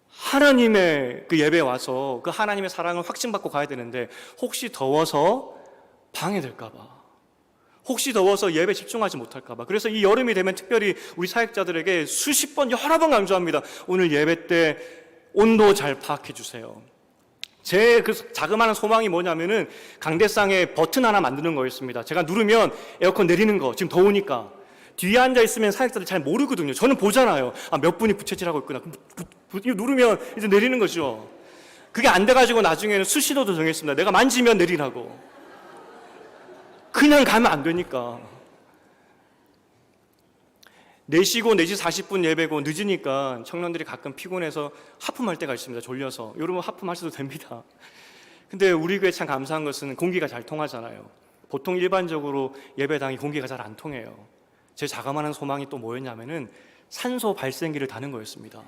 Speaker 1: 하나님의 그 예배에 와서 그 하나님의 사랑을 확증받고 가야 되는데, 혹시 더워서 방해될까봐, 혹시 더워서 예배 집중하지 못할까봐. 그래서 이 여름이 되면 특별히 우리 사역자들에게 수십 번, 여러 번 강조합니다. 오늘 예배 때 온도 잘 파악해 주세요. 제 그 자그마한 소망이 뭐냐면은 강대상에 버튼 하나 만드는 거였습니다. 제가 누르면 에어컨 내리는 거. 지금 더우니까 뒤에 앉아 있으면 사역자들 잘 모르거든요. 저는 보잖아요. 몇 분이 부채질하고 있구나. 이거 누르면 이제 내리는 거죠. 그게 안 돼가지고 나중에는 수시도도 정했습니다. 내가 만지면 내리라고. 그냥 가면 안 되니까. 4시고 4시 40분 예배고 늦으니까 청년들이 가끔 피곤해서 하품할 때가 있습니다. 졸려서. 여러분 하품하셔도 됩니다. 근데 우리 교회 참 감사한 것은 공기가 잘 통하잖아요. 보통 일반적으로 예배당이 공기가 잘 안 통해요. 제 자그마한 소망이 또 뭐였냐면은 산소 발생기를 다는 거였습니다.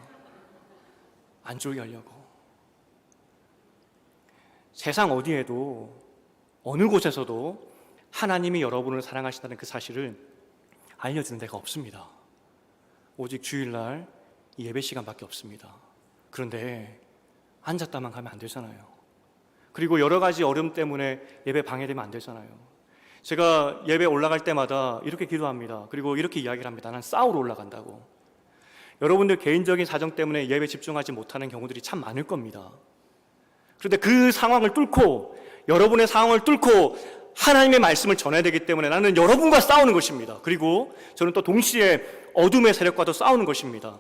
Speaker 1: 안 졸게 하려고. 세상 어디에도 어느 곳에서도 하나님이 여러분을 사랑하신다는 그 사실을 알려주는 데가 없습니다. 오직 주일날 이 예배 시간밖에 없습니다. 그런데 앉았다만 가면 안 되잖아요. 그리고 여러 가지 어려움 때문에 예배 방해되면 안 되잖아요. 제가 예배 올라갈 때마다 이렇게 기도합니다. 그리고 이렇게 이야기를 합니다. 난 싸우러 올라간다고. 여러분들 개인적인 사정 때문에 예배 집중하지 못하는 경우들이 참 많을 겁니다. 그런데 그 상황을 뚫고, 여러분의 상황을 뚫고 하나님의 말씀을 전해야 되기 때문에 나는 여러분과 싸우는 것입니다. 그리고 저는 또 동시에 어둠의 세력과도 싸우는 것입니다.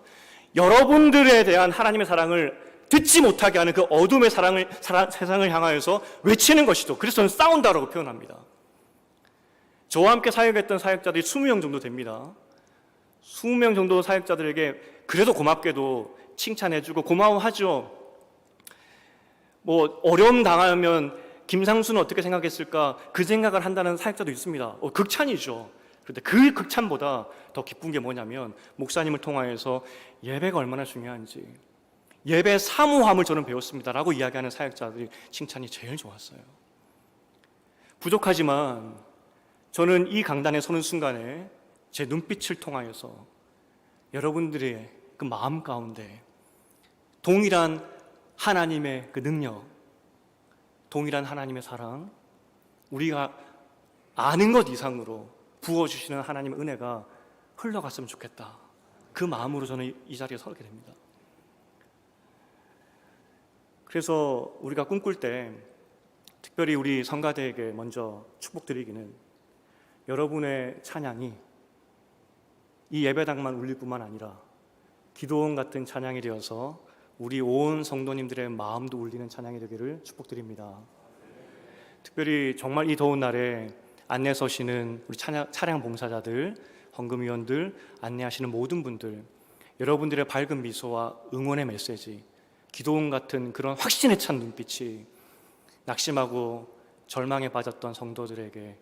Speaker 1: 여러분들에 대한 하나님의 사랑을 듣지 못하게 하는 그 어둠의 세상을 향하여서 외치는 것이죠. 그래서 저는 싸운다라고 표현합니다. 저와 함께 사역했던 사역자들이 20명 정도 됩니다. 20명 정도 사역자들에게 그래도 고맙게도 칭찬해주고 고마워하죠. 어려움 당하면 김상수는 어떻게 생각했을까, 그 생각을 한다는 사역자도 있습니다. 극찬이죠. 그런데 그 극찬보다 더 기쁜 게 뭐냐면, 목사님을 통하여서 예배가 얼마나 중요한지, 예배 사모함을 저는 배웠습니다 라고 이야기하는 사역자들이 칭찬이 제일 좋았어요. 부족하지만 저는 이 강단에 서는 순간에 제 눈빛을 통하여서 여러분들의 그 마음 가운데 동일한 하나님의 그 능력, 동일한 하나님의 사랑, 우리가 아는 것 이상으로 부어주시는 하나님의 은혜가 흘러갔으면 좋겠다. 그 마음으로 저는 이 자리에 서게 됩니다. 그래서 우리가 꿈꿀 때 특별히 우리 성가대에게 먼저 축복드리기는, 여러분의 찬양이 이 예배당만 울릴 뿐만 아니라 기도원 같은 찬양이 되어서 우리 온 성도님들의 마음도 울리는 찬양이 되기를 축복드립니다. 특별히 정말 이 더운 날에 안내 서시는 우리 차량 봉사자들, 헌금위원들, 안내하시는 모든 분들, 여러분들의 밝은 미소와 응원의 메시지, 기도원 같은 그런 확신에 찬 눈빛이 낙심하고 절망에 빠졌던 성도들에게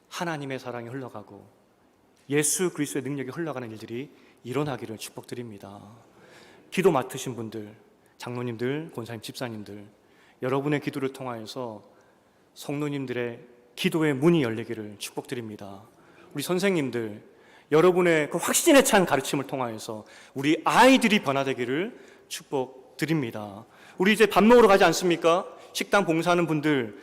Speaker 1: 하나님의 사랑이 흘러가고 예수 그리스도의 능력이 흘러가는 일들이 일어나기를 축복드립니다. 기도 맡으신 분들, 장로님들, 권사님, 집사님들, 여러분의 기도를 통하여서 성도님들의 기도의 문이 열리기를 축복드립니다. 우리 선생님들, 여러분의 그 확신에 찬 가르침을 통하여서 우리 아이들이 변화되기를 축복드립니다. 우리 이제 밥 먹으러 가지 않습니까? 식당 봉사하는 분들,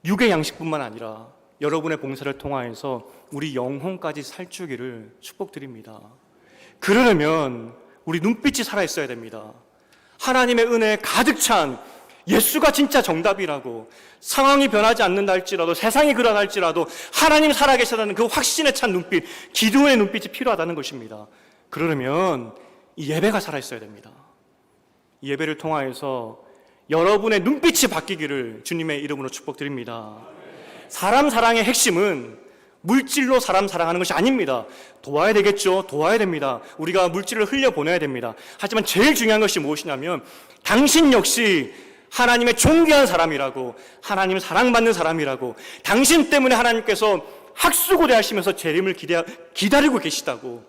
Speaker 1: 육의 양식뿐만 아니라 여러분의 봉사를 통하여서 우리 영혼까지 살주기를 축복드립니다. 그러려면 우리 눈빛이 살아있어야 됩니다. 하나님의 은혜에 가득 찬 예수가 진짜 정답이라고, 상황이 변하지 않는다 할지라도, 세상이 그러다 할지라도 하나님 살아계시다는 그 확신에 찬 눈빛, 기도의 눈빛이 필요하다는 것입니다. 그러려면 이 예배가 살아있어야 됩니다. 이 예배를 통하여서 여러분의 눈빛이 바뀌기를 주님의 이름으로 축복드립니다. 사람 사랑의 핵심은 물질로 사람 사랑하는 것이 아닙니다. 도와야 되겠죠. 도와야 됩니다. 우리가 물질을 흘려보내야 됩니다. 하지만 제일 중요한 것이 무엇이냐면 당신 역시 하나님의 존귀한 사람이라고, 하나님 사랑받는 사람이라고, 당신 때문에 하나님께서 학수고대하시면서 재림을 기다리고 계시다고,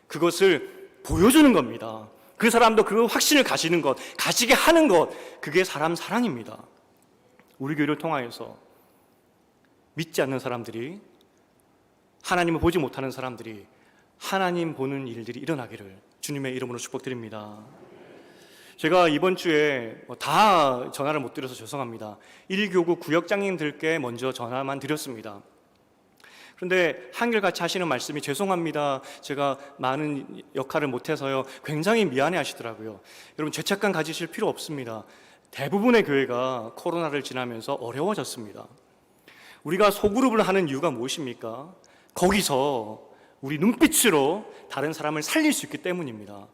Speaker 1: 그것을 보여주는 겁니다. 그 사람도 그 확신을 가지는 것, 가지게 하는 것, 그게 사람 사랑입니다. 우리 교회를 통하여서 믿지 않는 사람들이, 하나님을 보지 못하는 사람들이 하나님 보는 일들이 일어나기를 주님의 이름으로 축복드립니다. 제가 이번 주에 다 전화를 못 드려서 죄송합니다. 1교구 구역장님들께 먼저 전화만 드렸습니다. 그런데 한결같이 하시는 말씀이 죄송합니다, 제가 많은 역할을 못해서요, 굉장히 미안해 하시더라고요. 여러분, 죄책감 가지실 필요 없습니다. 대부분의 교회가 코로나를 지나면서 어려워졌습니다. 우리가 소그룹을 하는 이유가 무엇입니까? 거기서 우리 눈빛으로 다른 사람을 살릴 수 있기 때문입니다.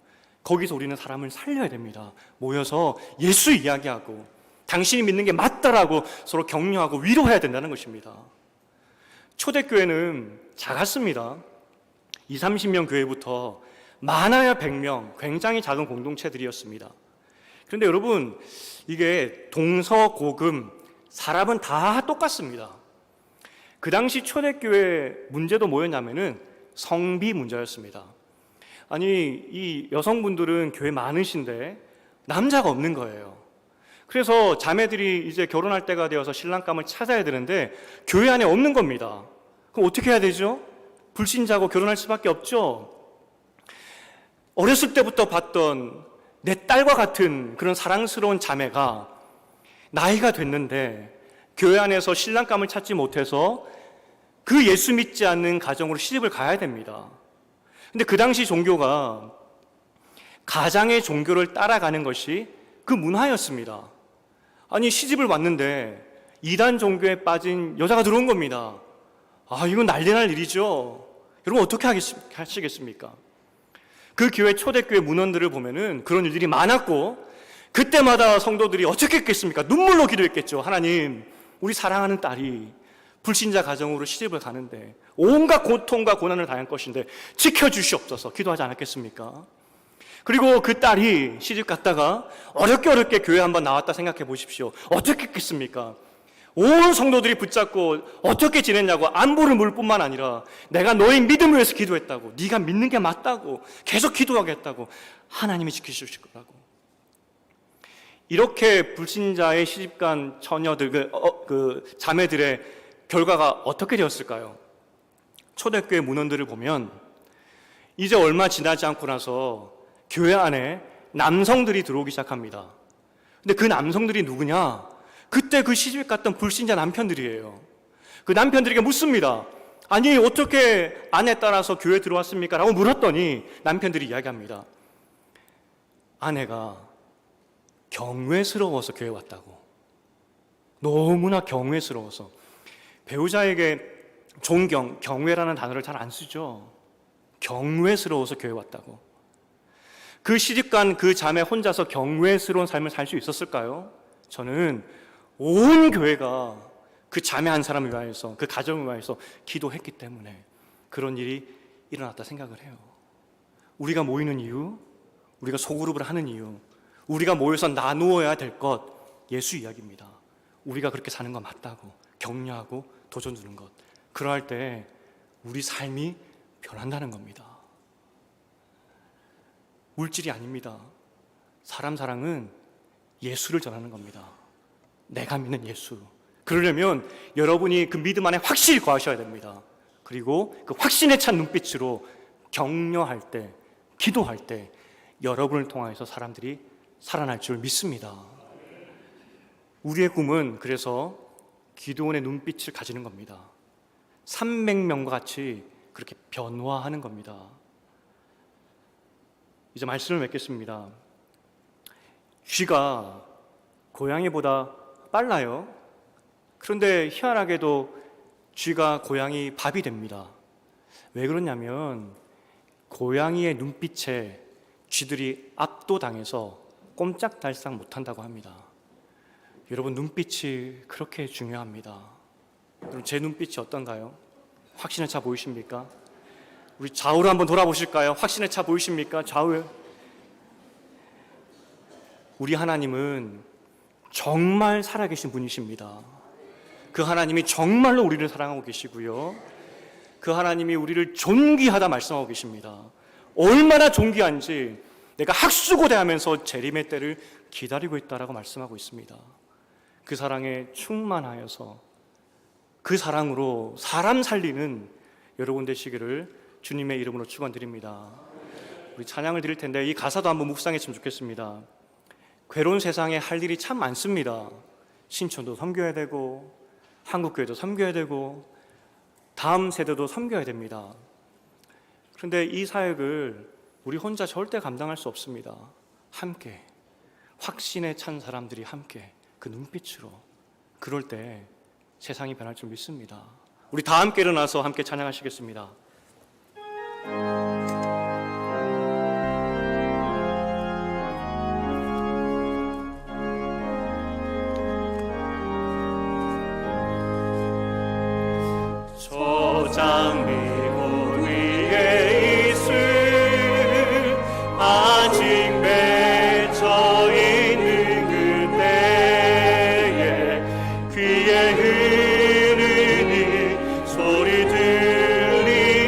Speaker 1: 거기서 우리는 사람을 살려야 됩니다. 모여서 예수 이야기하고 당신이 믿는 게 맞다라고 서로 격려하고 위로해야 된다는 것입니다. 초대교회는 작았습니다. 20, 30명 교회부터 많아야 100명, 굉장히 작은 공동체들이었습니다. 그런데 여러분, 이게 동서고금, 사람은 다 똑같습니다. 그 당시 초대교회 문제도 뭐였냐면은 성비 문제였습니다. 아니, 이 여성분들은 교회 많으신데 남자가 없는 거예요. 그래서 자매들이 이제 결혼할 때가 되어서 신랑감을 찾아야 되는데 교회 안에 없는 겁니다. 그럼 어떻게 해야 되죠? 불신자고 결혼할 수밖에 없죠. 어렸을 때부터 봤던 내 딸과 같은 그런 사랑스러운 자매가 나이가 됐는데 교회 안에서 신랑감을 찾지 못해서 그 예수 믿지 않는 가정으로 시집을 가야 됩니다. 근데 그 당시 종교가 가장의 종교를 따라가는 것이 그 문화였습니다. 아니, 시집을 왔는데 이단 종교에 빠진 여자가 들어온 겁니다. 아, 이건 난리 날 일이죠. 여러분, 어떻게 하시겠습니까? 그 교회, 초대교회 문원들을 보면은 그런 일들이 많았고, 그때마다 성도들이 어떻게 했겠습니까? 눈물로 기도했겠죠. 하나님, 우리 사랑하는 딸이 불신자 가정으로 시집을 가는데 온갖 고통과 고난을 당할 것인데 지켜주시옵소서 기도하지 않았겠습니까? 그리고 그 딸이 시집 갔다가 어렵게 교회 한번 나왔다 생각해 보십시오. 어떻게 했겠습니까? 온 성도들이 붙잡고 어떻게 지냈냐고 안부를 물 뿐만 아니라 내가 너의 믿음을 위해서 기도했다고, 네가 믿는 게 맞다고, 계속 기도하겠다고, 하나님이 지켜주실 거라고. 이렇게 불신자의 시집간 처녀들, 그 자매들의 결과가 어떻게 되었을까요? 초대교회 문원들을 보면 이제 얼마 지나지 않고 나서 교회 안에 남성들이 들어오기 시작합니다. 근데 그 남성들이 누구냐? 그때 그 시집 갔던 불신자 남편들이에요. 그 남편들에게 묻습니다. 아니, 어떻게 아내 따라서 교회 들어왔습니까? 라고 물었더니 남편들이 이야기합니다. 아내가 경외스러워서 교회 왔다고. 너무나 경외스러워서. 배우자에게 존경, 경외라는 단어를 잘 안 쓰죠. 경외스러워서 교회 왔다고. 그 시집간 그 자매 혼자서 경외스러운 삶을 살 수 있었을까요? 저는 온 교회가 그 자매 한 사람을 위하여서, 그 가정을 위하여서 기도했기 때문에 그런 일이 일어났다 생각을 해요. 우리가 모이는 이유, 우리가 소그룹을 하는 이유, 우리가 모여서 나누어야 될 것, 예수 이야기입니다. 우리가 그렇게 사는 거 맞다고 격려하고 도전 주는 것. 그러할 때 우리 삶이 변한다는 겁니다. 물질이 아닙니다. 사람 사랑은 예수를 전하는 겁니다. 내가 믿는 예수. 그러려면 여러분이 그 믿음 안에 확실히 거하셔야 됩니다. 그리고 그 확신에 찬 눈빛으로 격려할 때, 기도할 때 여러분을 통해서 사람들이 살아날 줄 믿습니다. 우리의 꿈은 그래서 기도원의 눈빛을 가지는 겁니다. 300명과 같이 그렇게 변화하는 겁니다. 이제 말씀을 맺겠습니다. 쥐가 고양이보다 빨라요. 그런데 희한하게도 쥐가 고양이 밥이 됩니다. 왜 그러냐면 고양이의 눈빛에 쥐들이 압도당해서 꼼짝달싹 못한다고 합니다. 여러분, 눈빛이 그렇게 중요합니다. 여러분, 제 눈빛이 어떤가요? 확신에 차 보이십니까? 우리 좌우로 한번 돌아보실까요? 확신에 차 보이십니까? 좌우. 우리 하나님은 정말 살아계신 분이십니다. 그 하나님이 정말로 우리를 사랑하고 계시고요, 그 하나님이 우리를 존귀하다 말씀하고 계십니다. 얼마나 존귀한지 내가 학수고대하면서 재림의 때를 기다리고 있다라고 말씀하고 있습니다. 그 사랑에 충만하여서 그 사랑으로 사람 살리는 여러분 되시기를 주님의 이름으로 축원드립니다. 우리 찬양을 드릴 텐데 이 가사도 한번 묵상했으면 좋겠습니다. 괴로운 세상에 할 일이 참 많습니다. 신촌도 섬겨야 되고 한국교회도 섬겨야 되고 다음 세대도 섬겨야 됩니다. 그런데 이 사역을 우리 혼자 절대 감당할 수 없습니다. 함께, 확신에 찬 사람들이 함께 그 눈빛으로, 그럴 때 세상이 변할 줄 믿습니다. 우리 다 함께 일어나서 함께 찬양하시겠습니다. 저 장미꽃 위에 있을 아직 맺혀 있는 그때에 귀에 흐르는 이 소리 들리네.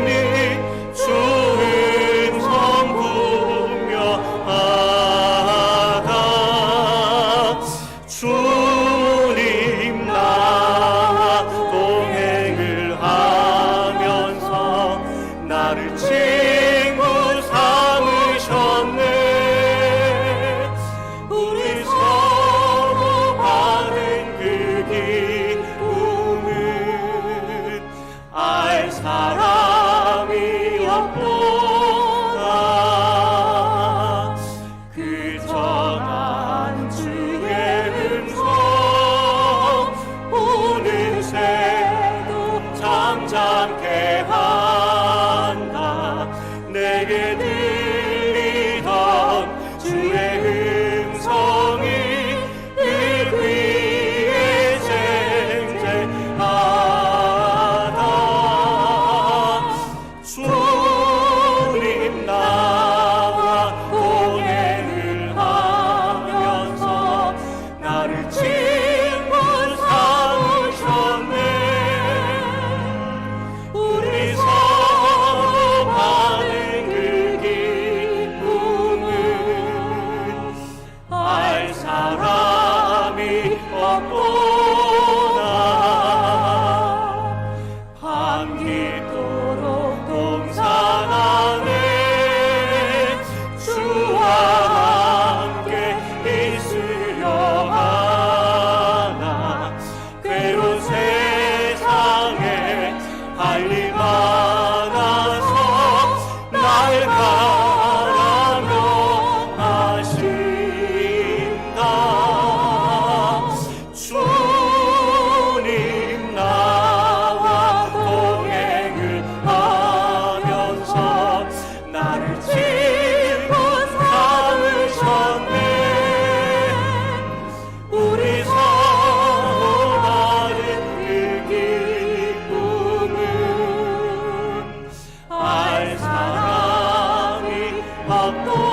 Speaker 2: 없도다.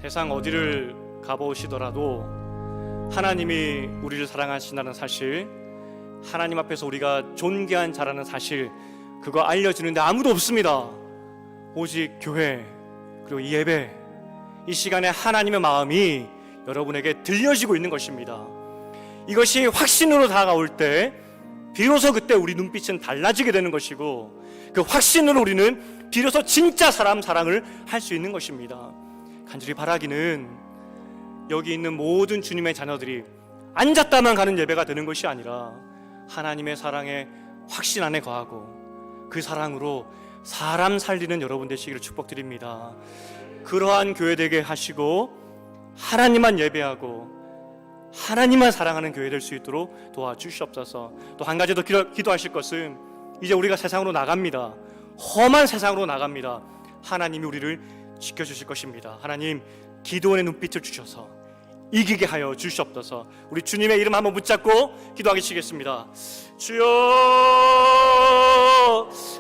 Speaker 1: 세상 어디를 가보시더라도 하나님이 우리를 사랑하신다는 사실, 하나님 앞에서 우리가 존귀한 자라는 사실, 그거 알려주는데 아무도 없습니다. 오직 교회, 그리고 이 예배, 이 시간에 하나님의 마음이 여러분에게 들려지고 있는 것입니다. 이것이 확신으로 다가올 때 비로소 그때 우리 눈빛은 달라지게 되는 것이고, 그 확신으로 우리는 비로소 진짜 사랑을 할 수 있는 것입니다. 간절히 바라기는 여기 있는 모든 주님의 자녀들이 앉았다만 가는 예배가 되는 것이 아니라 하나님의 사랑에 확신 안에 거하고 그 사랑으로 사람 살리는 여러분 되시기를 축복드립니다. 그러한 교회 되게 하시고 하나님만 예배하고 하나님만 사랑하는 교회 될 수 있도록 도와주시옵소서. 또 한 가지 더 기도하실 것은, 이제 우리가 세상으로 나갑니다. 험한 세상으로 나갑니다. 하나님이 우리를 지켜주실 것입니다. 하나님, 기도원의 눈빛을 주셔서 이기게 하여 주시옵소서. 우리 주님의 이름 한번 붙잡고 기도하시겠습니다. 주여,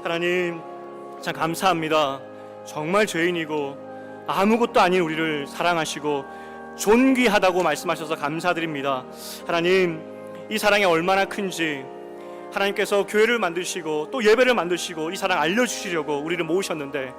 Speaker 1: 하나님 참 감사합니다. 정말 죄인이고 아무것도 아닌 우리를 사랑하시고 존귀하다고 말씀하셔서 감사드립니다. 하나님, 이 사랑이 얼마나 큰지 하나님께서 교회를 만드시고 또 예배를 만드시고 이 사랑 알려주시려고 우리를 모으셨는데,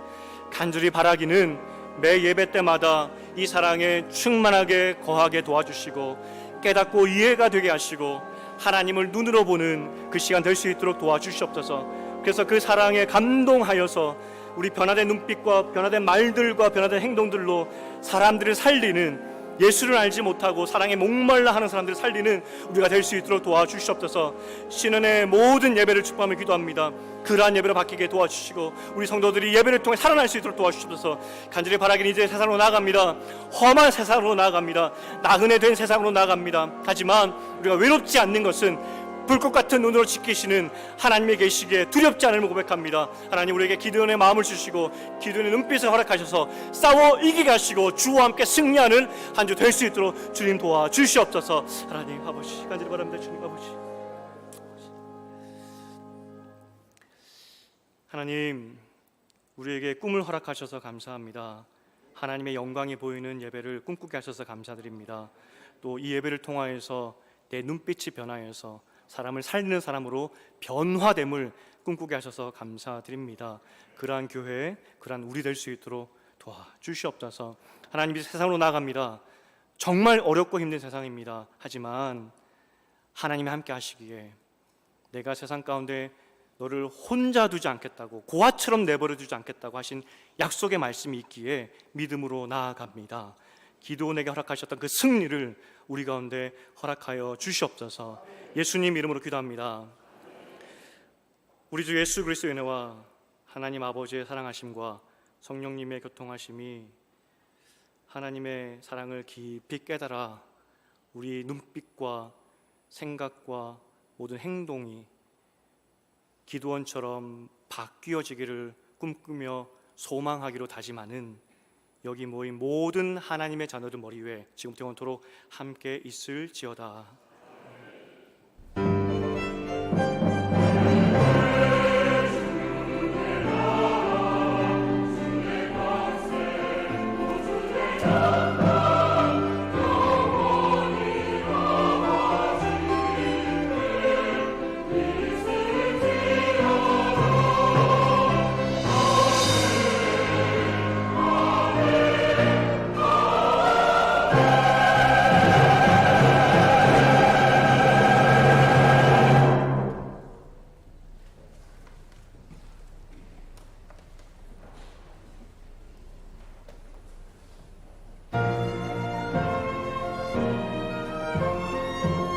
Speaker 1: 간절히 바라기는 매 예배 때마다 이 사랑에 충만하게 거하게 도와주시고 깨닫고 이해가 되게 하시고 하나님을 눈으로 보는 그 시간 될 수 있도록 도와주시옵소서. 그래서 그 사랑에 감동하여서 우리 변화된 눈빛과 변화된 말들과 변화된 행동들로 사람들을 살리는, 예수를 알지 못하고 사랑에 목말라 하는 사람들을 살리는 우리가 될 수 있도록 도와주시옵소서. 신은의 모든 예배를 축복하며 기도합니다. 그러한 예배로 바뀌게 도와주시고 우리 성도들이 예배를 통해 살아날 수 있도록 도와주시옵소서. 간절히 바라기는 이제 세상으로 나아갑니다. 험한 세상으로 나아갑니다. 나그네 된 세상으로 나아갑니다. 하지만 우리가 외롭지 않는 것은 불꽃 같은 눈으로 지키시는 하나님의 계시기에 두렵지 않음을 고백합니다. 하나님, 우리에게 기도원의 마음을 주시고 기도원의 눈빛을 허락하셔서 싸워 이기게 하시고 주와 함께 승리하는 한 주 될 수 있도록 주님 도와주시옵소서. 하나님 아버지, 간절히 바랍니다. 주님 아버지, 하나님, 우리에게 꿈을 허락하셔서 감사합니다. 하나님의 영광이 보이는 예배를 꿈꾸게 하셔서 감사드립니다. 또 이 예배를 통하여서 내 눈빛이 변하여서 사람을 살리는 사람으로 변화됨을 꿈꾸게 하셔서 감사드립니다. 그러한 교회, 그러한 우리 될 수 있도록 도와주시옵소서. 하나님이 세상으로 나아갑니다. 정말 어렵고 힘든 세상입니다. 하지만 하나님이 함께 하시기에 내가 세상 가운데 너를 혼자 두지 않겠다고, 고아처럼 내버려 두지 않겠다고 하신 약속의 말씀이 있기에 믿음으로 나아갑니다. 기도원에게 허락하셨던 그 승리를 우리 가운데 허락하여 주시옵소서. 예수님 이름으로 기도합니다. 우리 주 예수 그리스도의 은혜와 하나님 아버지의 사랑하심과 성령님의 교통하심이 하나님의 사랑을 깊이 깨달아 우리 눈빛과 생각과 모든 행동이 기도원처럼 바뀌어지기를 꿈꾸며 소망하기로 다짐하는 여기 모인 모든 하나님의 자녀들 머리 위에 지금부터 영원토록 함께 있을지어다.